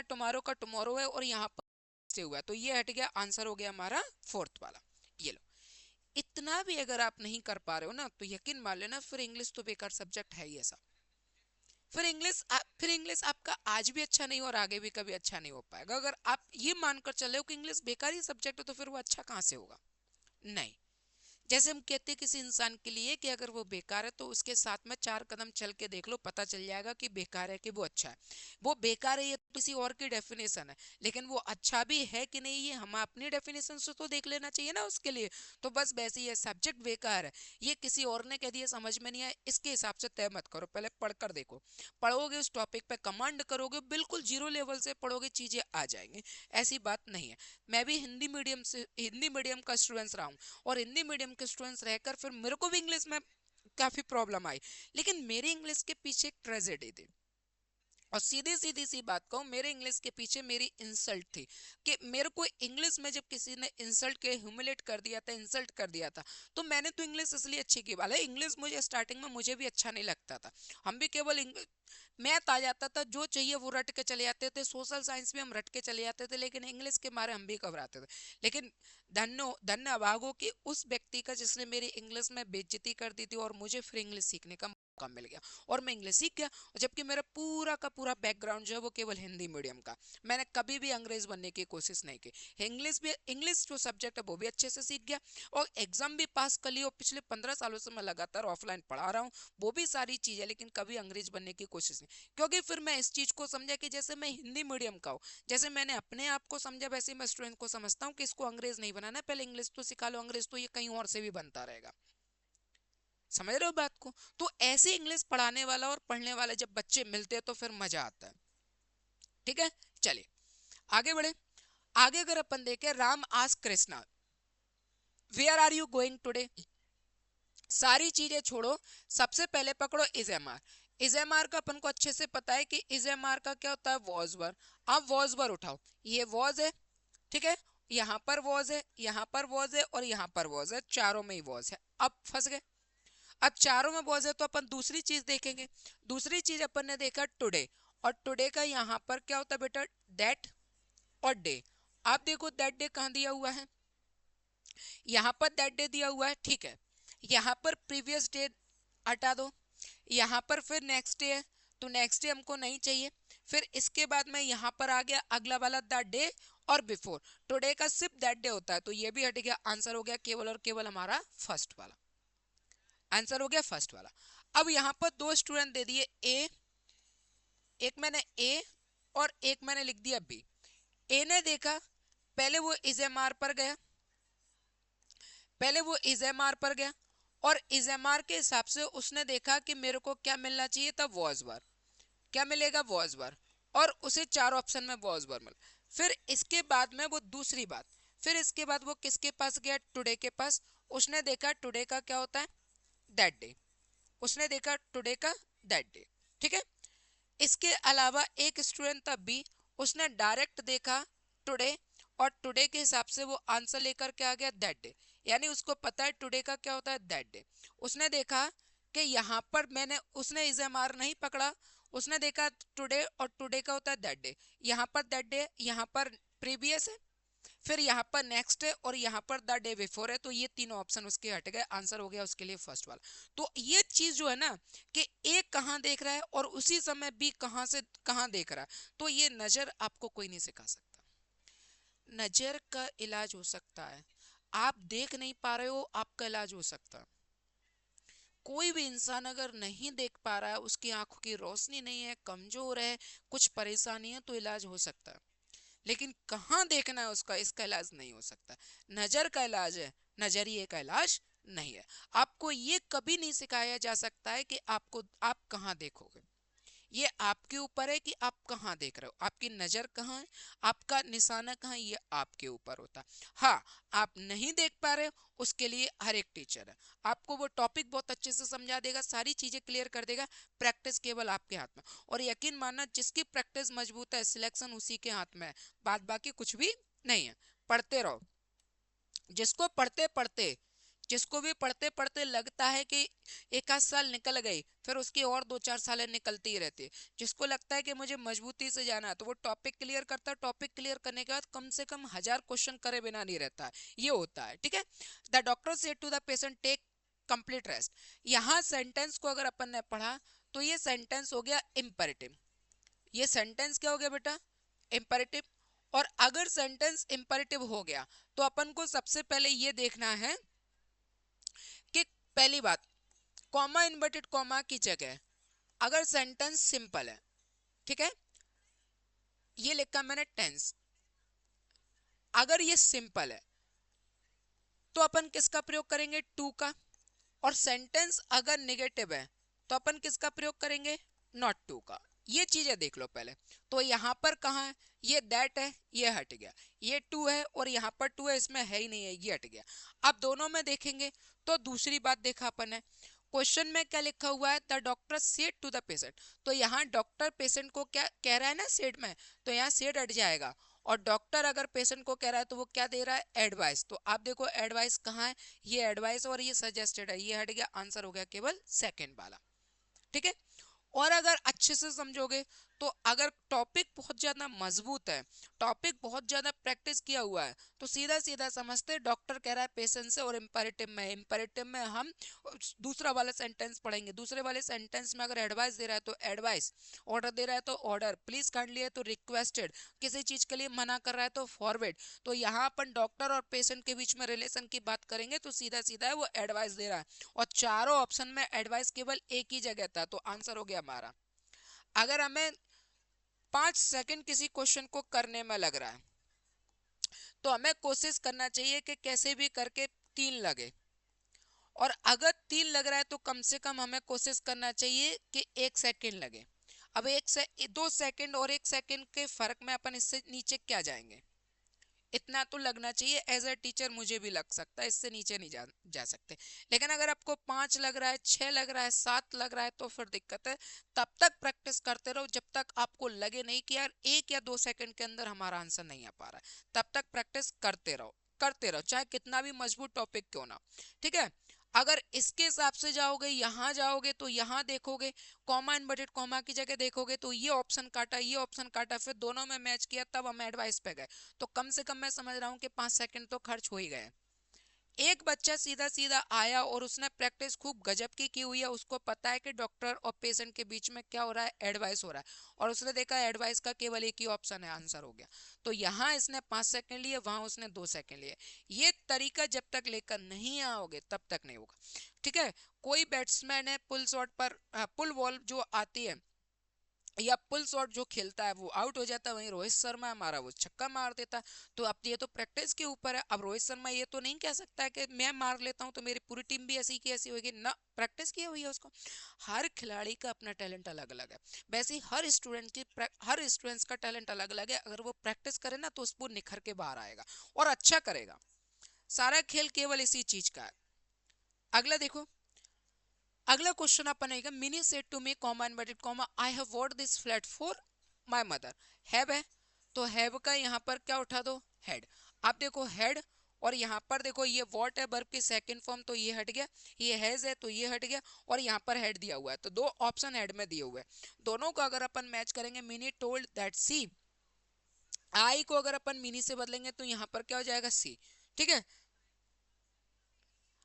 टुमारो का टुमारो है और यहाँ पर से हुआ है, तो ये हट गया, आंसर हो गया हमारा फोर्थ वाला। ये लो, इतना भी अगर आप नहीं कर पा रहे हो ना तो यकीन मान लेना फिर इंग्लिश तो बेकार सब्जेक्ट है ही ऐसा, फिर इंग्लिश आपका आज भी अच्छा नहीं और आगे भी कभी अच्छा नहीं हो पाएगा। अगर आप ये मानकर चले हो कि इंग्लिश बेकार ही सब्जेक्ट है तो फिर वो अच्छा कहाँ से होगा, नहीं। जैसे हम कहते हैं किसी इंसान के लिए कि अगर वो बेकार है तो उसके साथ में 4 कदम चल के देख लो, पता चल जाएगा कि बेकार है कि वो अच्छा है। वो बेकार है ये तो किसी और की डेफिनेशन है, लेकिन वो अच्छा भी है कि नहीं ये हम अपनी डेफिनेशन से तो देख लेना चाहिए ना उसके लिए। तो बस वैसे ही सब्जेक्ट बेकार है, ये किसी और ने कह दिया समझ में नहीं आया, इसके हिसाब से तय मत करो, पहले पढ़कर देखो, पढ़ोगे उस टॉपिक पे कमांड करोगे, बिल्कुल जीरो लेवल से पढ़ोगे, चीजें आ जाएंगी, ऐसी बात नहीं है। मैं भी हिंदी मीडियम का स्टूडेंट्स रहा हूँ, और हिंदी मीडियम के स्टूडेंट्स रहकर फिर मेरे को भी इंग्लिश में काफी प्रॉब्लम आई, लेकिन मेरी इंग्लिश के पीछे एक ट्रेजेडी थी। और सीधी सीधी सी बात कहूँ, मेरे इंग्लिश के पीछे मेरी इंसल्ट थी कि मेरे को इंग्लिश में जब किसी ने इंसल्ट के ह्यूमिलेट कर दिया था, इंसल्ट कर दिया था, तो मैंने तो इंग्लिश इसलिए अच्छी की, भले इंग्लिश मुझे स्टार्टिंग में मुझे भी अच्छा नहीं लगता था। हम भी केवल मैथ आ जाता था, जो चाहिए वो रट के चले जाते थे, सोशल साइंस भी हम रट के चले जाते थे, लेकिन इंग्लिश के मारे हम भी घबराते थे। लेकिन धन्य धन्य अभागों कि उस व्यक्ति का जिसने मेरी इंग्लिश में बेइज्जती कर दी थी और मुझे फिर इंग्लिश सीखने का मौका मिल गया और मैं इंग्लिश सीख गया। जबकि मेरा पूरा का पूरा बैकग्राउंड जो है वो केवल हिंदी मीडियम का, मैंने कभी भी अंग्रेज बनने की कोशिश नहीं की। इंग्लिश जो सब्जेक्ट है वो भी अच्छे से सीख गया और एग्जाम भी पास कर लिया। पिछले 15 सालों से मैं लगातार ऑफलाइन पढ़ा रहा हूँ, वो भी सारी चीजें, लेकिन कभी अंग्रेज बनने की कोशिश नहीं। क्योंकि फिर मैं इस चीज को समझा कि जैसे मैं हिंदी मीडियम का हूँ, जैसे मैंने अपने आप को समझा, वैसे मैं स्टूडेंट को समझता हूँ कि इसको अंग्रेज नहीं बनाना, पहले इंग्लिश तो सिखा लो, अंग्रेज तो ये कहीं और से भी बनता रहेगा। समझ रहे हो बात को? तो ऐसे इंग्लिश पढ़ाने वाला और पढ़ने वाला जब बच्चे मिलते हैं तो फिर मजा आता है। ठीक है, चलिए आगे बढ़े। आगे अगर अपन देखें, Ram ask Krishna where are you going today. सारी चीजें छोड़ो, सबसे पहले पकड़ो is am are. Is am are का अपन को अच्छे से पता है कि इज एम आर का क्या होता है, वॉज वर। अब वॉज वर उठाओ, ये वॉज है, ठीक है, यहाँ पर वॉज है, यहाँ पर वॉज है और यहाँ पर वॉज है, चारों में ही वॉज है। अब फंस गए। अब चारों में वॉज है तो अपन दूसरी चीज देखेंगे। दूसरी चीज अपन ने देखा टुडे, और टुडे का यहाँ पर क्या होता है बेटा, दैट और डे। आप देखो दैट डे कहाँ दिया हुआ है, यहाँ पर दैट डे दिया हुआ है, ठीक है। यहाँ पर प्रीवियस डे हटा दो, यहाँ पर फिर नेक्स्ट डे है, तो नेक्स्ट डे हमको नहीं चाहिए। फिर इसके बाद में यहाँ पर आ गया अगला वाला द डे और बिफोर। टुडे का सिर्फ दैट डे होता है, तो ये भी हट गया। आंसर हो गया केवल और केवल हमारा फर्स्ट वाला, आंसर हो गया फर्स्ट वाला। अब यहाँ पर दो स्टूडेंट दे दिए ए, एक मैंने ए और एक मैंने लिख दिया बी। ए ने देखा, पहले वो इज एम आर पर गया, पहले वो इज एम आर पर गया और इज एम आर के हिसाब से उसने देखा कि मेरे को क्या मिलना चाहिए था, वॉज वर। क्या मिलेगा, वॉज वर, और उसे चार ऑप्शन में वॉज वर मिला। फिर इसके बाद में वो दूसरी बात, फिर इसके बाद वो किसके पास गया, टुडे के पास। उसने देखा टुडे का क्या होता है, दैट डे। उसने देखा टुडे का दैट डे, ठीक है। इसके अलावा एक स्टूडेंट था बी, उसने डायरेक्ट देखा टुडे और टुडे के हिसाब से वो आंसर लेकर के आ गया दैट डे, यानी उसको पता है टुडे का क्या होता है, दैट डे। उसने देखा कि यहाँ पर मैंने, उसने इज एम आर नहीं पकड़ा, उसने देखा टुडे और टुडे का होता है दैट डे, यहाँ पर दैट डे, यहाँ पर प्रीवियस है, फिर यहाँ पर नेक्स्ट है और यहाँ पर द डे बिफोर है, तो ये तीनों ऑप्शन उसके हट गए। आंसर हो गया उसके लिए फर्स्ट वाला। तो ये चीज जो है ना कि ए कहाँ देख रहा है और उसी समय बी कहाँ से कहाँ देख रहा है, तो ये नजर आपको कोई नहीं सिखा सकता। नजर का इलाज हो सकता है, आप देख नहीं पा रहे हो, आपका इलाज हो सकता है। कोई भी इंसान अगर नहीं देख पा रहा है, उसकी आंखों की रोशनी नहीं है, कमजोर है, कुछ परेशानी है, तो इलाज हो सकता है। लेकिन कहाँ देखना है उसका, इसका इलाज नहीं हो सकता। नजर का इलाज है, नजरिए का इलाज नहीं है। आपको ये कभी नहीं सिखाया जा सकता है कि आपको आप कहाँ देखोगे। ये आपके ऊपर है कि आप कहाँ देख रहे हो, आपकी नजर कहाँ है, आपका निशाना कहाँ है, ये आपके ऊपर होता है। हाँ, आप नहीं देख पा रहे हो, उसके लिए हर एक टीचर है, आपको वो टॉपिक बहुत अच्छे से समझा देगा, सारी चीजें क्लियर कर देगा। प्रैक्टिस केवल आपके हाथ में, और यकीन मानना जिसकी प्रैक्टिस मजबूत है, सिलेक्शन उसी के हाथ में है, बात बाकी कुछ भी नहीं है। पढ़ते रहो, जिसको पढ़ते पढ़ते, जिसको भी पढ़ते पढ़ते लगता है कि एक आध साल निकल गई, फिर उसकी और 2-4 सालें निकलती ही रहती है। जिसको लगता है कि मुझे मजबूती से जाना है, तो वो टॉपिक क्लियर करता है, टॉपिक क्लियर करने के बाद कम से कम 1000 क्वेश्चन करे बिना नहीं रहता है, ये होता है। ठीक है, the doctor said to the patient take complete rest. यहाँ सेंटेंस को अगर अपन ने पढ़ा तो ये सेंटेंस हो गया इम्पेरेटिव। ये सेंटेंस क्या हो गया बेटा, इम्पेरेटिव। और अगर सेंटेंस इम्पेरेटिव हो गया तो अपन को सबसे पहले ये देखना है कि पहली बात, कॉमा इन्वर्टेड कॉमा की जगह अगर सेंटेंस सिंपल है, ठीक है, ये लिखा मैंने टेंस, अगर ये सिंपल है तो अपन किसका प्रयोग करेंगे, टू का। और सेंटेंस अगर नेगेटिव है तो अपन किसका प्रयोग करेंगे, नॉट टू का। ये चीजें देख लो पहले। तो यहाँ पर कहाँ है, ये दैट है, ये हट गया, ये टू है और यहाँ पर टू है, इसमें है ही नहीं है, ये हट गया। अब दोनों में देखेंगे तो दूसरी बात देखा अपन है, क्वेश्चन में क्या लिखा हुआ है, the doctor said to the patient, तो यहाँ डॉक्टर पेशेंट को क्या कह रहा है ना सेड में, तो यहाँ सेड हट जाएगा, और डॉक्टर अगर पेशेंट को कह रहा है तो वो क्या दे रहा है, एडवाइस। तो आप देखो एडवाइस कहाँ है, ये एडवाइस और ये सजेस्टेड है, ये हट गया, आंसर हो गया केवल सेकंड वाला। ठीक है। और अगर अच्छे से समझोगे तो अगर टॉपिक बहुत ज्यादा मजबूत है, टॉपिक बहुत ज्यादा प्रैक्टिस किया हुआ है, तो सीधा सीधा समझते डॉक्टर कह रहा है पेशेंट से, और इंपेरेटिव में हम दूसरा वाला सेंटेंस पढ़ेंगे, दूसरे वाले सेंटेंस में अगर एडवाइस दे रहा है तो एडवाइस, ऑर्डर दे रहा है तो ऑर्डर, प्लीज काइंडली है तो रिक्वेस्टेड, किसी चीज के लिए मना कर रहा है तो फॉरवर्ड। तो यहाँ अपन डॉक्टर और पेशेंट के बीच में रिलेशन की बात करेंगे तो सीधा सीधा है वो एडवाइस दे रहा है, और चारों ऑप्शन में एडवाइस केवल एक ही जगह था, तो आंसर हो गया हमारा। अगर हमें 5 सेकंड किसी क्वेश्चन को करने में लग रहा है तो हमें कोशिश करना चाहिए कि कैसे भी करके 3 लगे, और अगर 3 लग रहा है तो कम से कम हमें कोशिश करना चाहिए कि 1 सेकंड लगे। अब 2 सेकंड और 1 सेकंड के फर्क में अपन इससे नीचे क्या जाएंगे, इतना तो लगना चाहिए, एज ए टीचर मुझे भी लग सकता है, इससे नीचे नहीं जा सकते। लेकिन अगर आपको 5 लग रहा है, 6 लग रहा है, 7 लग रहा है तो फिर दिक्कत है। तब तक प्रैक्टिस करते रहो जब तक आपको लगे नहीं कि यार 1 या 2 सेकंड के अंदर हमारा आंसर नहीं आ पा रहा है, तब तक प्रैक्टिस करते रहो, करते रहो, चाहे कितना भी मजबूत टॉपिक क्यों ना। ठीक है। अगर इसके हिसाब से जाओगे, यहाँ जाओगे तो यहाँ देखोगे कॉमा इन्वर्टेड कॉमा की जगह देखोगे तो ये ऑप्शन काटा, ये ऑप्शन काटा, फिर दोनों में मैच किया, तब हम एडवाइस पे गए। तो कम से कम मैं समझ रहा हूँ कि 5 सेकंड तो खर्च हो ही गए। एक बच्चा सीधा सीधा आया और उसने प्रैक्टिस खूब गजब की हुई है, उसको पता है कि डॉक्टर और पेशेंट के बीच में क्या हो रहा है, एडवाइस हो रहा है, और उसने देखा एडवाइस का केवल एक ही ऑप्शन है, आंसर हो गया। तो यहाँ इसने 5 सेकंड लिए, वहां उसने 2 सेकंड लिए। ये तरीका जब तक लेकर नहीं आओगे तब तक नहीं होगा। ठीक है। कोई बैट्समैन है पुल शॉट पर, पुल बॉल जो आती है या पुल शॉट जो खेलता है वो आउट हो जाता है, वहीं रोहित शर्मा हमारा वो छक्का मार देता है। तो अब ये तो प्रैक्टिस के ऊपर है। अब रोहित शर्मा ये तो नहीं कह सकता है कि मैं मार लेता हूँ तो मेरी पूरी टीम भी ऐसी की ऐसी होगी ना, प्रैक्टिस की हुई है उसको। हर खिलाड़ी का अपना टैलेंट अलग अलग है, वैसे ही हर स्टूडेंट्स का टैलेंट अलग अलग है। अगर वो प्रैक्टिस करे ना तो उसको निखर के बाहर आएगा और अच्छा करेगा। सारा खेल केवल इसी चीज का है। अगला देखो, अगला क्वेश्चन अपन आएगा, Mini said to me comma inverted comma I have what this flat for my mother. Have है तो हैव का यहाँ पर क्या उठा दो, हेड। आप देखो हेड, और यहाँ पर देखो ये वॉट है वर्ब की सेकंड फॉर्म, तो ये हट गया, ये हैज है तो ये हट गया, और यहाँ पर हेड दिया हुआ है, तो 2 ऑप्शन हेड में दिए हुए हैं। दोनों को अगर अपन मैच करेंगे, मिनी टोल्ड दैट सी, आई को अगर अपन मिनी से बदलेंगे तो यहाँ पर क्या हो जाएगा, सी। ठीक है।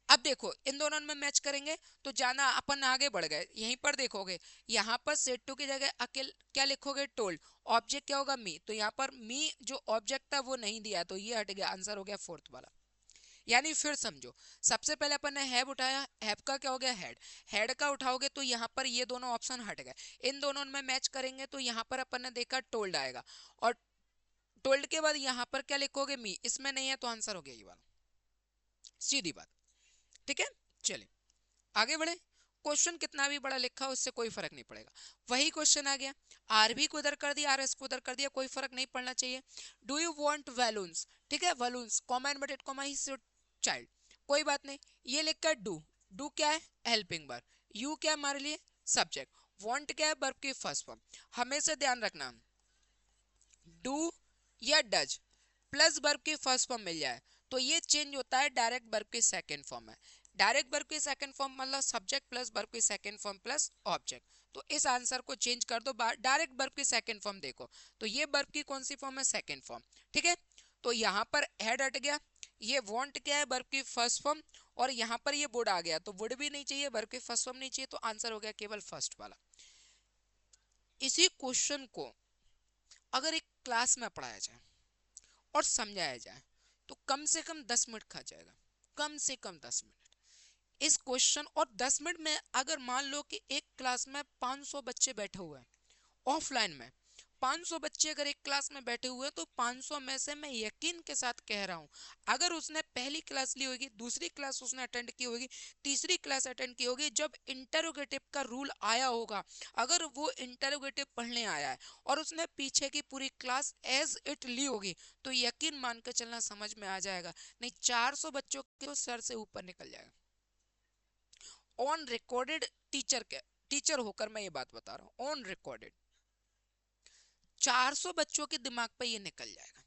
अब देखो इन दोनों में मैच करेंगे तो जाना अपन आगे बढ़ गए, यहीं पर देखोगे यहाँ पर सेट टू की जगह अकेले क्या लिखोगे, टोल्ड, ऑब्जेक्ट क्या होगा, मी, तो यहाँ पर मी जो ऑब्जेक्ट था वो नहीं दिया, तो ये हट गया, आंसर हो गया फोर्थ वाला। यानी फिर समझो, सबसे पहले अपन ने हैव उठाया, हैव का क्या हो गया, हेड, हेड का उठाओगे तो यहाँ पर ये दोनों ऑप्शन हट गए। इन दोनों में मैच करेंगे तो यहाँ पर अपन ने देखा टोल्ड आएगा, और टोल्ड के बाद यहाँ पर क्या लिखोगे, मी, इसमें नहीं है तो आंसर हो गया ये वाला, सीधी बात। ठीक है। चलिए आगे बढ़े। क्वेश्चन कितना भी बड़ा लिखा हो उससे कोई फर्क नहीं पड़ेगा। वही क्वेश्चन आ गया, आर भी को इधर कर दिया, आर एस को इधर कर दिया, कोई फर्क नहीं पड़ना चाहिए। डू यू वांट वैलून्स, ठीक है, वैलून्स कॉमा इनवर्टेड कॉमा ही चाइल्ड, कोई बात नहीं। ये लिखकर डू, डू क्या है, हेल्पिंग वर्ब, यू क्या है हमारे लिए, सब्जेक्ट, वांट क्या है, वर्ब की फर्स्ट फॉर्म। हमेशा ध्यान रखना, डू या डज प्लस वर्ब की फर्स्ट फॉर्म मिल जाए तो ये चेंज होता है डायरेक्ट वर्ब की सेकंड फॉर्म में। डायरेक्ट वर्ब की सेकंड फॉर्म मतलब सब्जेक्ट प्लस वर्ब की सेकंड फॉर्म प्लस ऑब्जेक्ट। तो इस आंसर को चेंज कर दो, डायरेक्ट वर्ब की सेकंड फॉर्म देखो तो ये वर्ब की कौन सी फॉर्म है, सेकंड फॉर्म। ठीक है। तो यहाँ पर हेड हट गया, ये वांट क्या है, वर्ब की फर्स्ट फॉर्म, और यहाँ पर ये वुड आ गया तो वुड भी नहीं चाहिए, वर्ब की फर्स्ट फॉर्म नहीं चाहिए, तो आंसर हो गया केवल फर्स्ट वाला। इसी क्वेश्चन को अगर एक क्लास में पढ़ाया जाए और समझाया जाए तो कम से कम 10 मिनट खा जाएगा, कम से कम 10 मिनट इस क्वेश्चन। और 10 मिनट में अगर मान लो कि एक क्लास में 500 बच्चे बैठे हुए हैं ऑफलाइन में, 500 बच्चे अगर एक क्लास में बैठे हुए हैं तो 500 में से मैं यकीन के साथ कह रहा हूं, अगर उसने पहली क्लास ली होगी, दूसरी क्लास उसने अटेंड की होगी, तीसरी क्लास अटेंड की होगी, जब इंटरोगेटिव का रूल आया होगा, अगर वो इंटरोगेटिव पढ़ने आया है और उसने पीछे की पूरी क्लास एज इट ली होगी, तो यकीन मान के चलना समझ में आ जाएगा, नहीं 400 बच्चों के तो सर से ऊपर निकल जाएगा। ऑन रिकॉर्डेड टीचर होकर मैं ये बात बता रहा हूँ, ऑन रिकॉर्डेड 400 बच्चों के दिमाग पे ये निकल जाएगा।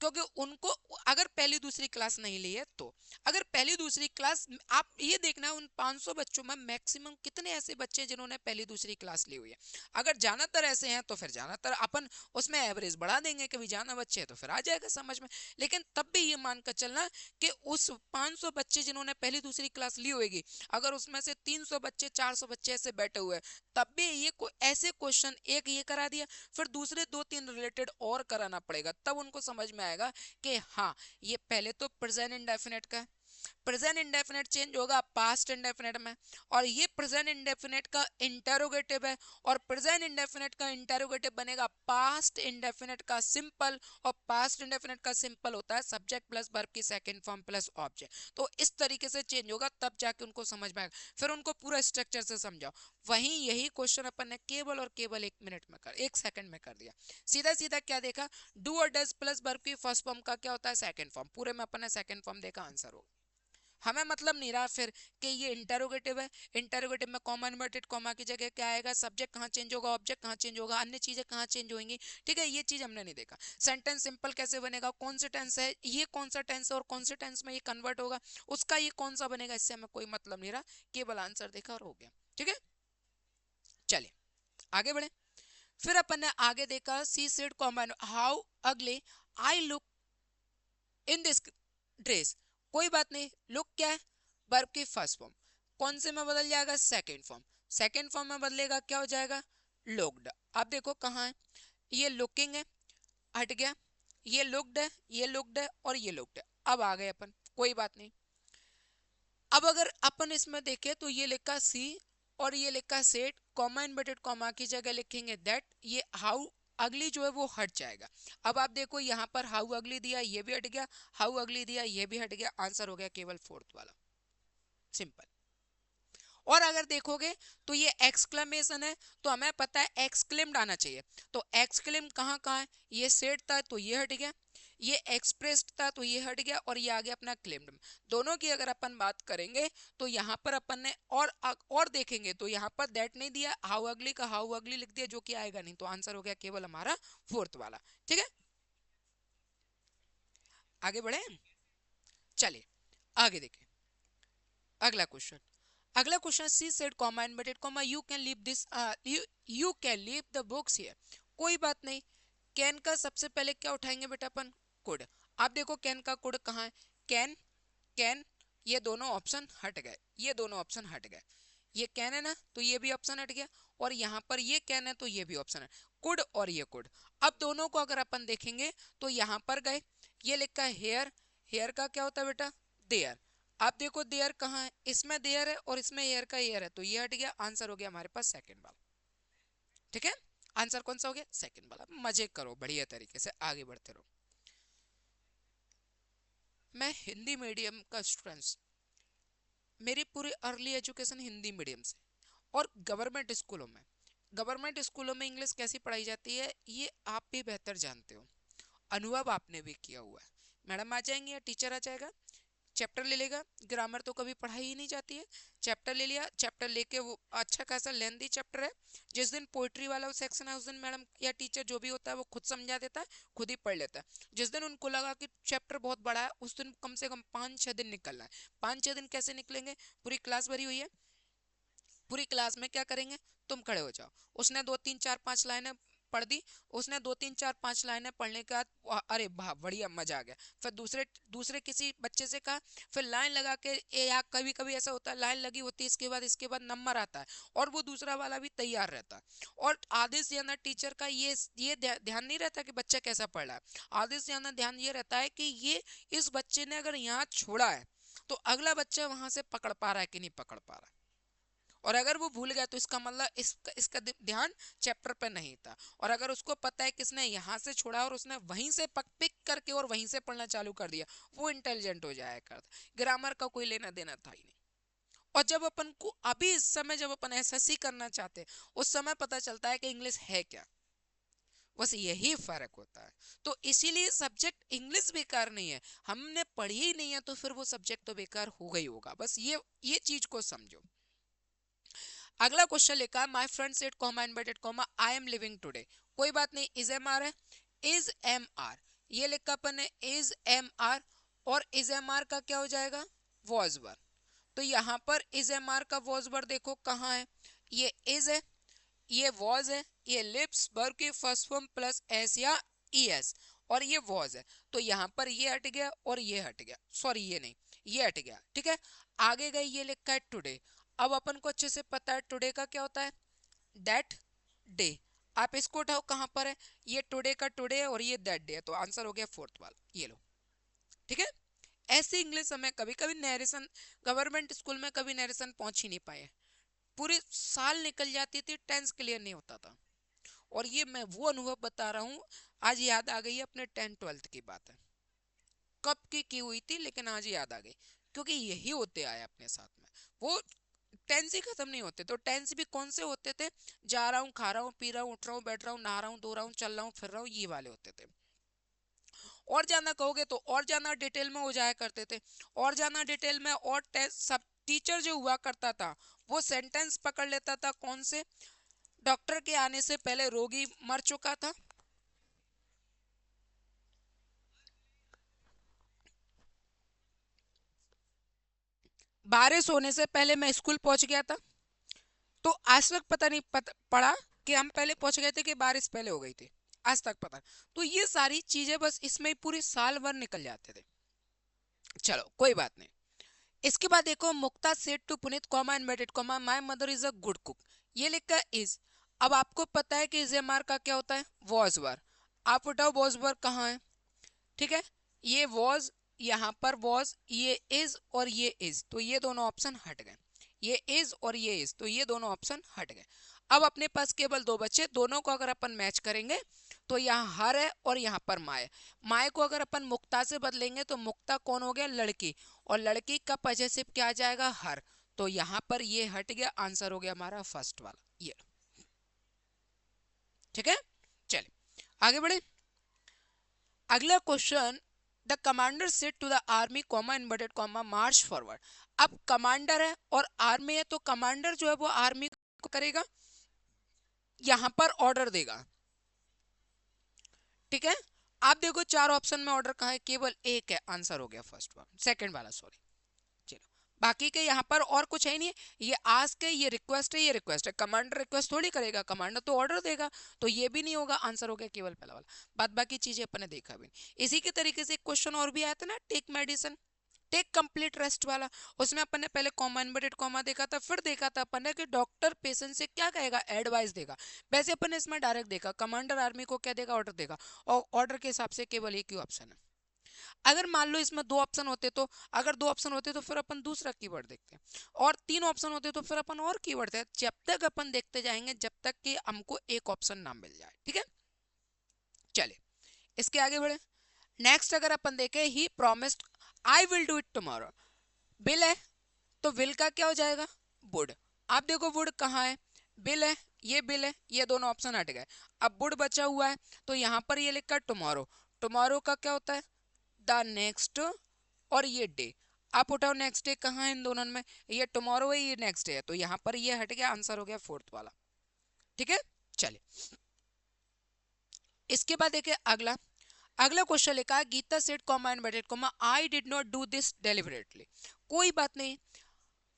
क्योंकि उनको अगर पहली दूसरी क्लास नहीं ली है तो, अगर पहली दूसरी क्लास, आप ये देखना उन 500 बच्चों में मैक्सिमम कितने ऐसे बच्चे जिन्होंने पहली दूसरी क्लास ली हुई है। अगर ज्यादातर ऐसे हैं तो फिर ज्यादातर अपन उसमें एवरेज बढ़ा देंगे कि भी ज्यादा बच्चे हैं तो फिर आ जाएगा समझ में। लेकिन तब भी ये मानकर चलना कि उस 500 बच्चे जिन्होंने पहली दूसरी क्लास ली होगी, अगर उसमें से 300 बच्चे 400 बच्चे ऐसे बैठे हुए हैं, तब भी ये ऐसे क्वेश्चन एक ये करा दिया, फिर दूसरे 2-3 रिलेटेड और कराना पड़ेगा, तब उनको समझ में आएगा कि हाँ ये पहले तो प्रेजेंट इंडेफिनिट का है, प्रेजेंट इंडेफिनिट चेंज होगा पास्ट इंडेफिनिट में, और ये प्रेजेंट इंडेफिनिट का इंटेरोगेटिव है, और प्रेजेंट इंडेफिनिट का इंटेरोगेटिव बनेगा पास्ट इंडेफिनिट का सिंपल, और पास्ट इंडेफिनिट का सिंपल होता है सब्जेक्ट प्लस वर्ब की सेकंड फॉर्म प्लस ऑब्जेक्ट। तो इस तरीके से चेंज होगा, तब जाके उनको समझ में आएगा, फिर उनको पूरा स्ट्रक्चर से समझाओ। वहीं यही क्वेश्चन अपन ने केवल और केवल 1 मिनट में कर, 1 सेकंड में कर दिया। सीधा सीधा क्या देखा, डू और डज प्लस वर्ब की फर्स्ट फॉर्म का क्या होता है सेकंड फॉर्म, पूरे में अपन ने सेकंड फॉर्म देखा, आंसर होगा। हमें मतलब नहीं रहा फिर कि ये इंटेरोगेटिव है, इंटेरोगेटिव में कॉमा इन्वर्टेड कॉमा की जगह क्या आएगा, सब्जेक्ट कहाँ चेंज होगा, ऑब्जेक्ट कहाँ चेंज होगा, अन्य चीजें कहाँ चेंज होंगी। ठीक है, ये चीज हमने नहीं देखा। सेंटेंस सिंपल कैसे बनेगा, कौन से टेंस है ये, कौन सा टेंस है और कौन से टेंस में ये कन्वर्ट होगा, उसका ये कौन सा बनेगा, इससे हमें कोई मतलब नहीं रहा, केवल आंसर देखा और हो गया। ठीक है, चलिए आगे बढ़े। फिर अपन ने आगे देखा, सी सेड कॉमन हाउ अगले I look in this dress. कोई बात नहीं, लुक क्या है, वर्ब की फर्स्ट फॉर्म, कौन से में बदल जाएगा, सेकंड फॉर्म, सेकंड फॉर्म में बदलेगा क्या हो जाएगा, लुक्ड। अब देखो कहाँ है, ये लुकिंग है, हट गया, ये लुक्ड है, ये लुक्ड है और ये लुक्ड है, अब आ गए अपन, कोई बात नहीं। अब अगर अपन इसमें देखें तो ये लिखा सी और ये लिखा सेट, कॉमा इन्वर्टेड कॉमा की जगह लिखेंगे दैट, ये हाउ अगली जो है वो हट जाएगा। अब आप देखो यहाँ पर हाउ अगली दिया, ये भी हट गया, हाउ अगली दिया, ये भी हट गया, आंसर हो गया केवल फोर्थ वाला, सिंपल। और अगर देखोगे तो ये एक्सक्लेमेशन है, तो हमें पता है एक्सक्लेम्ड आना चाहिए, तो एक्सक्लेम कहाँ कहाँ है, ये सेट था तो ये हट गया, ये एक्सप्रेस्ड था तो ये हट गया, और ये आ गया अपना क्लेम्ड। दोनों की अगर अपन बात करेंगे तो यहाँ पर अपन ने और देखेंगे तो यहाँ पर दैट नहीं दिया, हाउ अगली का हाउ अगली लिख दिया, जो कि आएगा नहीं, तो आंसर हो गया केवल हमारा फोर्थ वाला। ठीक है, आगे बढ़े, चलिए आगे देखें अगला क्वेश्चन। अगला question, she said comma inverted comma you can leave this, you can leave the books here. कोई बात नहीं, कैन का सबसे पहले क्या उठाएंगे बेटा अपन, कुड। आप देखो कैन का कुड कहाँ है, कैन कैन, ये दोनों ऑप्शन हट गए, ये दोनों ऑप्शन हट गए, ये कैन है ना तो ये भी ऑप्शन हट गया, और यहाँ पर ये कैन है तो ये भी ऑप्शन है, कुड और ये कुड। अब दोनों को अगर अपन देखेंगे तो यहाँ पर गए, ये लिखा है हेयर, हेयर का क्या होता है बेटा, देयर। आप देखो देयर कहाँ है, इसमें देयर है और इसमें हेयर का हेयर है, तो ये हट गया, आंसर हो गया हमारे पास सेकंड वाला। ठीक है, आंसर कौन सा हो गया, सेकंड वाला। मजे करो बढ़िया तरीके से, आगे बढ़ते रहो। मैं हिंदी मीडियम का स्टूडेंट, मेरी पूरी अर्ली एजुकेशन हिंदी मीडियम से, और गवर्नमेंट स्कूलों में इंग्लिश कैसी पढ़ाई जाती है ये आप भी बेहतर जानते हो, अनुभव आपने भी किया हुआ है। मैडम आ जाएंगे या टीचर आ जाएगा, चैप्टर ले लेगा, ग्रामर तो कभी पढ़ाई ही नहीं जाती है, चैप्टर ले लिया, चैप्टर लेके वो अच्छा खासा लेंथी चैप्टर है, जिस दिन पोइट्री वाला सेक्शन है उस दिन मैडम या टीचर जो भी होता है वो खुद समझा देता है, खुद ही पढ़ लेता है। जिस दिन उनको लगा कि चैप्टर बहुत बड़ा है उस दिन कम से कम 5-6 दिन निकलना है। 5-6 दिन कैसे निकलेंगे, पूरी क्लास भरी हुई है, पूरी क्लास में क्या करेंगे, तुम खड़े हो जाओ, उसने 2-3-4-5 लाइनें पढ़ दी, उसने 2-3-4-5 लाइनें पढ़ने के बाद अरे वाह बढ़िया मजा आ गया, फिर दूसरे दूसरे किसी बच्चे से कहा, फिर लाइन लगा के या कभी कभी ऐसा होता है लाइन लगी होती है, इसके बाद नंबर आता है और वो दूसरा वाला भी तैयार रहता है, और आधे से ज्यादा टीचर का ये ध्यान नहीं रहता कि बच्चा कैसा पढ़ रहा है, आधे से ज्यादा ध्यान ये रहता है कि ये इस बच्चे ने अगर यहाँ छोड़ा है तो अगला बच्चा वहां से पकड़ पा रहा है कि नहीं पकड़ पा रहा है, और अगर वो भूल गया तो इसका मतलब इसका ध्यान चैप्टर पे नहीं था, और अगर उसको पता है किसने यहाँ से छोड़ा और उसने वहीं से पिक करके और वहीं से पढ़ना चालू कर दिया, वो इंटेलिजेंट हो जाया करता, ग्रामर का कोई लेना देना था ही नहीं। और जब अपन को अभी इस समय जब अपन एसएससी करना चाहते हैं उस समय पता चलता है कि इंग्लिश है क्या, बस यही फर्क होता है। तो इसीलिए सब्जेक्ट इंग्लिश बेकार नहीं है, हमने पढ़ी ही नहीं है तो फिर वो सब्जेक्ट तो बेकार हो गई होगा, बस ये चीज को समझो। अगला क्वेश्चन लिखा है my friend said comma inverted comma I am living today, कोई बात नहीं, इज एम आर है, इज एम आर ये लिखा अपन ने इज एम आर, और इज एम आर का क्या हो जाएगा वॉज वर। तो यहाँ पर इज एम आर का वॉज वर देखो कहाँ है, ये इज है, ये वॉज है, ये लिप्स वर्ब की फर्स्ट फॉर्म प्लस एस या ई एस, और ये वॉज है। तो यहाँ पर ये हट गया और ये हट गया, सॉरी ये नहीं, ये हट गया, ठीक है। आगे गए ये लिखा है टुडे, अब अपन को अच्छे से पता है टुडे का क्या होता है दैट डे। आप इसको उठाओ कहां पर है, ये टुडे का टुडे है और ये दैट डे है, तो आंसर हो गया फोर्थ वाला, ये लो, ठीक है। ऐसे इंग्लिश हमें कभी कभी नरेशन, गवर्नमेंट स्कूल में कभी नरेशन पहुंच ही नहीं पाए, पूरे साल निकल जाती थी, टेंस क्लियर नहीं होता था। और ये मैं वो अनुभव बता रहा हूँ, आज याद आ गई है, अपने 10th-12th की बात है, कब की हुई थी, लेकिन आज याद आ गई, क्योंकि यही होते आए अपने साथ में। वो टेंस ही खत्म नहीं होते, तो टेंस भी कौन से होते थे, जा रहा हूँ, खा रहा हूँ, पी रहा हूँ, उठ रहा हूँ, बैठ रहा हूँ, नहा रहा हूँ, धो रहा हूँ, चल रहा हूँ, फिर रहा हूँ, ये वाले होते थे। और ज्यादा कहोगे तो और ज्यादा डिटेल में हो जाया करते थे, और ज्यादा डिटेल में, और सब टीचर जो हुआ करता था वो सेंटेंस पकड़ लेता था, कौन से, डॉक्टर के आने से पहले रोगी मर चुका था, बारिश होने से पहले मैं स्कूल पहुंच गया था। तो आज तक पता नहीं पड़ा कि हम पहले पहुंच गए थे कि बारिश पहले हो गई थी, आज तक पता। तो ये सारी चीजें बस इसमें पूरे साल भर निकल जाते थे। चलो कोई बात नहीं। इसके बाद देखो Mukta said to Puneet comma inverted comma my mother is a good cook, ये लिखा है इज। अब आपको पता है कि इज एम आर का क्या होता है वॉज वर। आप उठाओ वॉज वर कहाँ है, ठीक है, ये वॉज, यहाँ पर वॉज, ये इज और ये इज, तो ये दोनों ऑप्शन हट गए, ये इज और ये इज, तो ये दोनों ऑप्शन हट गए। अब अपने पास केवल दो बच्चे, दोनों को अगर अपन मैच करेंगे तो यहाँ हर है और यहाँ पर माए। माए को अगर अपन मुक्ता से बदलेंगे तो मुक्ता कौन हो गया लड़की, और लड़की का पजेसिव क्या आ जाएगा हर, तो यहाँ पर ये हट गया, आंसर हो गया हमारा फर्स्ट वाला, ये, ठीक है। चलिए आगे बढ़े। अगला question, the commander said to the army comma inverted comma march forward. अब कमांडर है और आर्मी है, तो कमांडर जो है वो आर्मी को करेगा, यहां पर ऑर्डर देगा, ठीक है। आप देखो चार ऑप्शन में ऑर्डर कहा है, केवल एक है, आंसर हो गया फर्स्ट वाला, सेकंड वाला सॉरी। चलो बाकी के यहाँ पर और कुछ है ही नहीं है, ये आस्क है, ये रिक्वेस्ट है, ये रिक्वेस्ट है, कमांडर रिक्वेस्ट थोड़ी करेगा, कमांडर तो ऑर्डर देगा, तो ये भी नहीं होगा, आंसर हो गया केवल पहला वाला। बाद बाकी चीजें अपन ने देखा भी नहीं। इसी के तरीके से एक क्वेश्चन और भी आया था ना, take medicine, take complete rest वाला, उसमें अपन ने पहले कॉमा इन्वर्टेड कॉमा देखा था, फिर देखा था अपन ने कि डॉक्टर पेशेंट से क्या कहेगा एडवाइस देगा। वैसे अपन ने इसमें डायरेक्ट देखा कमांडर आर्मी को क्या देगा ऑर्डर देगा, और ऑर्डर के हिसाब से केवल एक ही ऑप्शन है। अगर मान लो इसमें दो ऑप्शन होते तो, अगर दो ऑप्शन होते तो फिर अपन दूसरा कीवर्ड देखते हैं, और तीन ऑप्शन होते तो फिर अपन और कीवर्ड देखते, जब तक अपन देखते जाएंगे जब तक कि हमको एक ऑप्शन ना मिल जाए, ठीक है। चले इसके आगे बढ़े। नेक्स्ट अगर अपन देखें ही promised I will do it tomorrow, will है, तो विल का क्या हो जाएगा वुड। आप देखो वुड कहाँ है, बिल है, ये बिल है, ये दोनों ऑप्शन हट गए, अब वुड बचा हुआ है, तो यहाँ पर ये लिखा टुमारो, टुमारो का क्या होता है द नेक्स्ट, और ये डे। आप उठाओ नेक्स्ट डे कहाँ है इन दोनों में, ये टुमारो है, ये नेक्स्ट डे है, तो यहाँ पर ये हट गया, आंसर हो गया फोर्थ वाला, ठीक है। चलिए इसके बाद देखिए अगला, अगला क्वेश्चन लिखा है Gita said comma inverted comma I did not do this deliberately, कोई बात नहीं,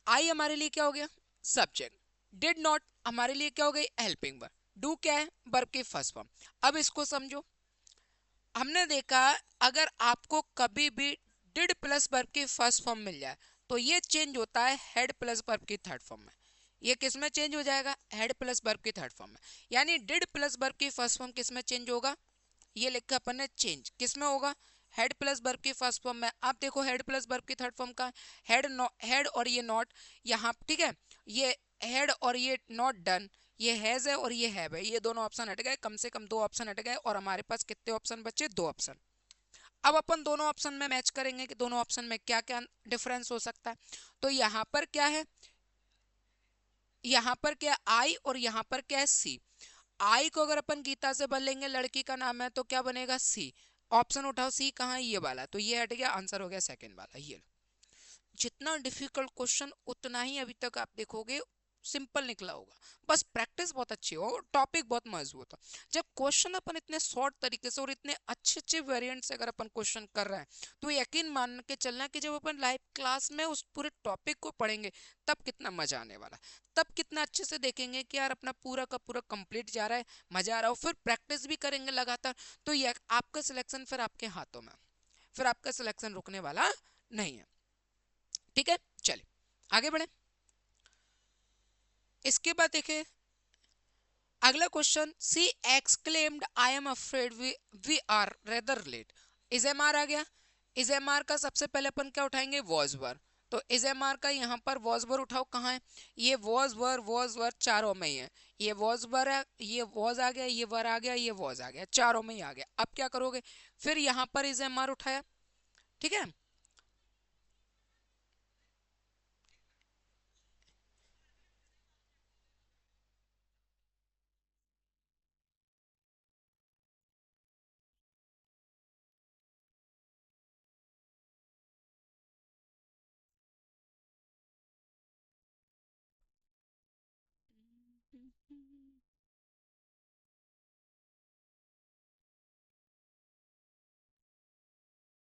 आई हमारे लिए क्या हो गया सब्जेक्ट, डिड नॉट हमारे लिए क्या हो गई हेल्पिंग वर्ब, डू क्या है वर्ब की फर्स्ट फॉर्म। अब इसको समझो, हमने देखा अगर आपको कभी भी डिड प्लस वर्ब की फर्स्ट फॉर्म मिल जाए तो ये चेंज होता है हेड प्लस वर्ब की थर्ड फॉर्म में। ये किस में चेंज हो जाएगा हेड प्लस वर्ब की थर्ड फॉर्म में, यानी डिड प्लस वर्ब की फर्स्ट फॉर्म किस में चेंज होगा, ये लिखा अपन ने चेंज किस में होगा हेड प्लस वर्ब की फर्स्ट फॉर्म में। आप देखो हेड प्लस वर्ब की थर्ड फॉर्म का हेड, हेड और ये नॉट यहाँ, ठीक है, ये हेड और ये नॉट डन, ये हैज है और ये हैव है, ये दोनों ऑप्शन हट गए, कम से कम दो ऑप्शन हट गए, और हमारे पास कितने ऑप्शन बचे दो ऑप्शन। अब अपन दोनों ऑप्शन में मैच करेंगे कि दोनों ऑप्शन में क्या क्या डिफरेंस हो सकता है। तो यहाँ पर क्या है, यहाँ पर क्या आई और यहाँ पर क्या है सी। आई को अगर अपन गीता से बदलेंगे, लड़की का नाम है, तो क्या बनेगा सी। ऑप्शन उठाओ सी कहाँ है ये वाला, तो ये हट गया, आंसर हो गया सेकंड वाला। ये जितना डिफिकल्ट क्वेश्चन उतना ही अभी तक आप देखोगे सिंपल निकला होगा, बस प्रैक्टिस बहुत अच्छी हो, टॉपिक बहुत मजबूत हो। जब क्वेश्चन अपन इतने शॉर्ट तरीके से और इतने अच्छे अच्छे वेरिएंट से अगर अपन क्वेश्चन कर रहे हैं, तो यकीन मान के चलना कि जब अपन लाइव क्लास में उस पूरे टॉपिक को पढ़ेंगे तब कितना मजा आने वाला है, तब कितना अच्छे से देखेंगे कि यार अपना पूरा का पूरा कंप्लीट जा रहा है, मजा आ रहा हो, फिर प्रैक्टिस भी करेंगे लगातार, तो ये आपका सिलेक्शन फिर आपके हाथों में, फिर आपका सिलेक्शन रुकने वाला नहीं है। ठीक है, चलिए आगे बढ़े। इसके बाद देखिए अगला question, she exclaimed I am afraid we are rather late. Is am are आ गया। इज एम आर का सबसे पहले अपन क्या उठाएंगे, वॉज वर। तो इज एम आर का यहाँ पर वॉज वर उठाओ, कहाँ है, ये वॉज वर चारों में ही है। ये वॉज वर है, ये वॉज आ गया, ये वर आ गया, ये वॉज आ गया, चारों में ही आ गया। अब क्या करोगे, फिर यहाँ पर इज एम आर उठाया, ठीक है।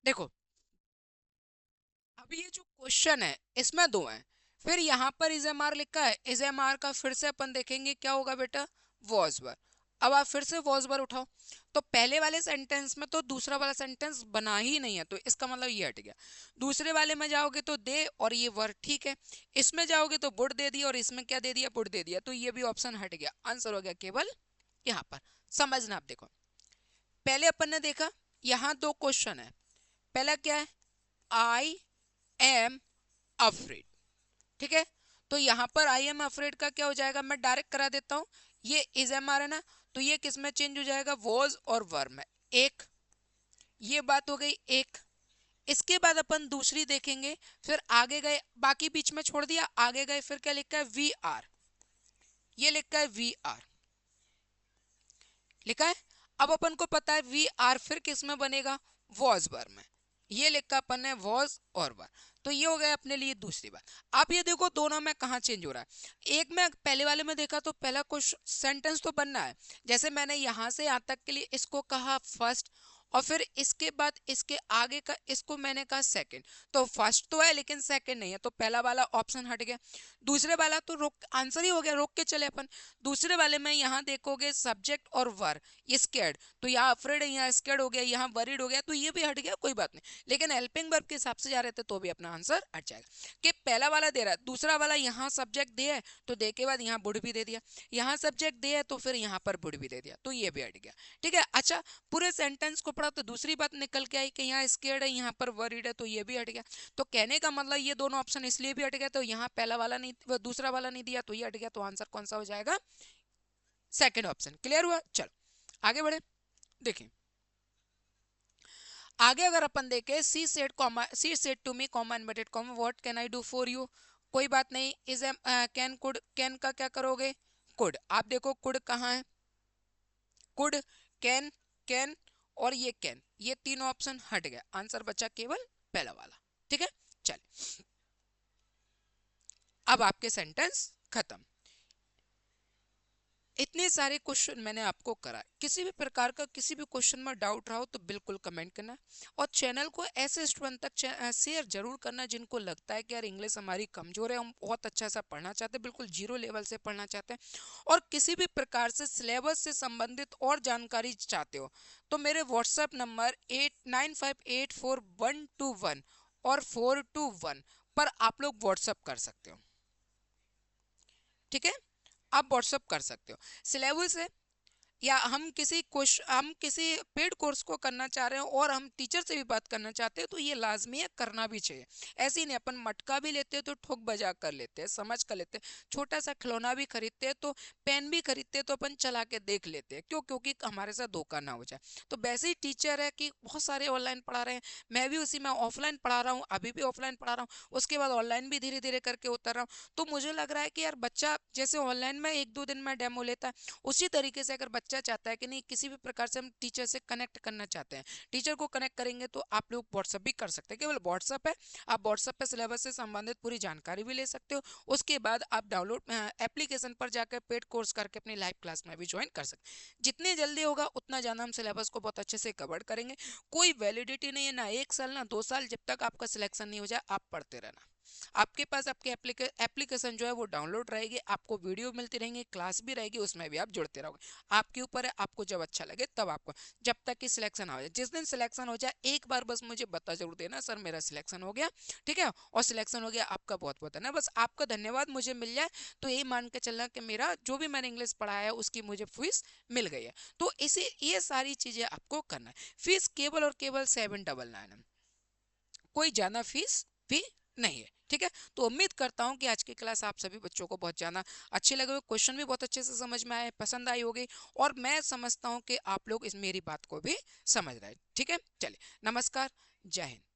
देखो अब ये जो क्वेश्चन है इसमें दो हैं, फिर यहाँ पर इज एम आर लिखा है, इज एम आर का फिर से अपन देखेंगे क्या होगा बेटा, वॉज वर। अब आप फिर से वॉज वर उठाओ, तो पहले वाले सेंटेंस में तो दूसरा वाला सेंटेंस बना ही नहीं है, तो इसका मतलब ये हट गया। दूसरे वाले में जाओगे तो दे और ये वर, ठीक है। इसमें जाओगे तो वुड दे दिया और इसमें क्या दे दिया, वुड दे दिया, तो ये भी ऑप्शन हट गया, आंसर हो गया केवल यहाँ पर। समझना, आप देखो पहले अपन ने देखा यहाँ दो क्वेश्चन है, पहला क्या है, आई एम अफ्रेड, ठीक है। तो यहाँ पर आई एम अफ्रेड का क्या हो जाएगा, मैं डायरेक्ट करा देता हूँ, ये इज एम आर है ना, तो ये किस में चेंज हो जाएगा, वॉज और वर में। एक ये बात हो गई एक। इसके बाद अपन दूसरी देखेंगे, फिर आगे गए, बाकी बीच में छोड़ दिया, आगे गए, फिर क्या लिखा है, वी आर, ये लिखा है वी आर, लिखा है। अब अपन को पता है वी आर फिर किस में बनेगा, वॉज वर में, ये लिखा अपन ने वॉज और वर। तो ये हो गया अपने लिए दूसरी बात। अब ये देखो दोनों में कहाँ चेंज हो रहा है, एक में पहले वाले में देखा तो पहला कुछ सेंटेंस तो बनना है, जैसे मैंने यहाँ से यहाँ तक के लिए इसको कहा फर्स्ट, और फिर इसके बाद इसके आगे का इसको मैंने कहा सेकंड, तो फर्स्ट तो है लेकिन सेकंड नहीं है, तो पहला वाला ऑप्शन हट गया। दूसरे वाला तो रोक आंसर ही हो गया, रोक के चले अपन। दूसरे वाले में यहाँ देखोगे सब्जेक्ट और वर, ये स्कैर्ड, तो यहाँ अफ्रेड है, यहाँ स्कैर्ड हो गया, यहाँ वरीड हो गया, तो ये भी हट गया, कोई बात नहीं। लेकिन हेल्पिंग वर्ब के हिसाब से जा रहे थे तो भी अपना आंसर हट जाएगा, कि पहला वाला दे रहा है, दूसरा वाला यहाँ सब्जेक्ट दे है तो दे के बाद यहाँ बुड भी दे दिया, यहाँ सब्जेक्ट दे है तो फिर यहाँ पर बुड भी दे दिया, तो ये भी हट गया। ठीक है, अच्छा पूरे सेंटेंस को पढ़ा तो दूसरी बात निकल के आई कि यहाँ स्केर्ड है, यहाँ पर वरीड है, तो ये भी हट गया। तो कहने का मतलब ये दोनों ऑप्शन इसलिए भी हट गया, तो यहाँ पहला वाला नहीं, दूसरा वाला नहीं दिया, तो ये हट गया, तो आंसर कौन सा हो जाएगा, सेकंड ऑप्शन। क्लियर हुआ, चलो आगे बढ़े। देखिए आगे अगर अपन देखें, she said to me comma inverted comma what can I do for you, कोई बात नहीं, is am can could, can का क्या करोगे, कुड। आप देखो कुड कहाँ है, कुड, कैन, कैन और ये कैन, ये तीनों ऑप्शन हट गए, आंसर बचा केवल पहला वाला। ठीक है, चल अब आपके सेंटेंस खत्म। इतने सारे क्वेश्चन मैंने आपको करा, किसी भी प्रकार का किसी भी क्वेश्चन में डाउट रहा हो तो बिल्कुल कमेंट करना, और चैनल को ऐसे स्टूडेंट तक शेयर जरूर करना जिनको लगता है कि यार इंग्लिश हमारी कमजोर है, हम बहुत अच्छा सा पढ़ना चाहते हैं, बिल्कुल जीरो लेवल से पढ़ना चाहते हैं, और किसी भी प्रकार से सिलेबस से संबंधित और जानकारी चाहते हो, तो मेरे व्हाट्सएप नंबर 89584121 और 421 पर आप लोग व्हाट्सएप कर सकते हो। ठीक है, आप व्हाट्सअप कर सकते हो। सिलेबस है, या हम किसी पेड कोर्स को करना चाह रहे हैं और हम टीचर से भी बात करना चाहते हैं, तो ये लाजमी है, करना भी चाहिए। ऐसे ही नहीं अपन मटका भी लेते हैं तो ठोक बजा कर लेते हैं, समझ कर लेते हैं, छोटा सा खिलौना भी खरीदते हैं तो पेन भी खरीदते हैं तो अपन चला के देख लेते हैं, क्यों, क्योंकि हमारे साथ धोखा ना हो जाए। तो वैसे ही टीचर है कि बहुत सारे ऑनलाइन पढ़ा रहे हैं, मैं भी उसी में ऑफलाइन पढ़ा रहा हूँ, अभी भी ऑफलाइन पढ़ा रहा हूँ, उसके बाद ऑनलाइन भी धीरे धीरे करके उतर रहा हूँ। तो मुझे लग रहा है कि यार बच्चा जैसे ऑनलाइन में एक दो दिन में डेमो लेता है, उसी तरीके से अगर बच्चा बच्चा चाहता है कि नहीं किसी भी प्रकार से हम टीचर से कनेक्ट करना चाहते हैं, टीचर को कनेक्ट करेंगे तो आप लोग व्हाट्सअप भी कर सकते हैं, केवल व्हाट्सअप है, आप व्हाट्सअप पे सिलेबस से संबंधित पूरी जानकारी भी ले सकते हो। उसके बाद आप डाउनलोड एप्लीकेशन पर जाकर पेड कोर्स करके अपनी लाइव क्लास में भी ज्वाइन कर सकते हैं। जितने जल्दी होगा उतना ज़्यादा हम सिलेबस को बहुत अच्छे से कवर करेंगे। कोई वैलिडिटी नहीं है, ना 1 साल ना 2 साल, जब तक आपका सिलेक्शन नहीं हो जाए आप पढ़ते रहना। आपके पास आपकी एप्लीकेशन जो है वो डाउनलोड रहेगी, आपको वीडियो मिलती रहेंगी, क्लास भी रहेगी, उसमें भी आप जुड़ते रहोगे। आपके ऊपर है, आपको जब अच्छा लगे तब आपको, जब तक कि सिलेक्शन हो जाए। जिस दिन सिलेक्शन हो जाए एक बार बस मुझे बता जरूर देना, सर मेरा सिलेक्शन हो गया, ठीक है, और सिलेक्शन हो गया, आपका बहुत बहुत धन्यवाद, बस आपका धन्यवाद मुझे मिल जाए तो ये मान के चलना कि मेरा जो भी मैंने इंग्लिश पढ़ाया है उसकी मुझे फीस मिल गई है। तो इसे ये सारी चीजें आपको करना है। फीस केवल और केवल 799 है, कोई ज्यादा फीस भी नहीं है, ठीक है। तो उम्मीद करता हूं कि आज की क्लास आप सभी बच्चों को बहुत ज्यादा अच्छे लगे, क्वेश्चन भी बहुत अच्छे से समझ में आए, पसंद आई होगी, और मैं समझता हूं कि आप लोग इस मेरी बात को भी समझ रहे हैं, ठीक है। चलिए, नमस्कार, जय हिंद।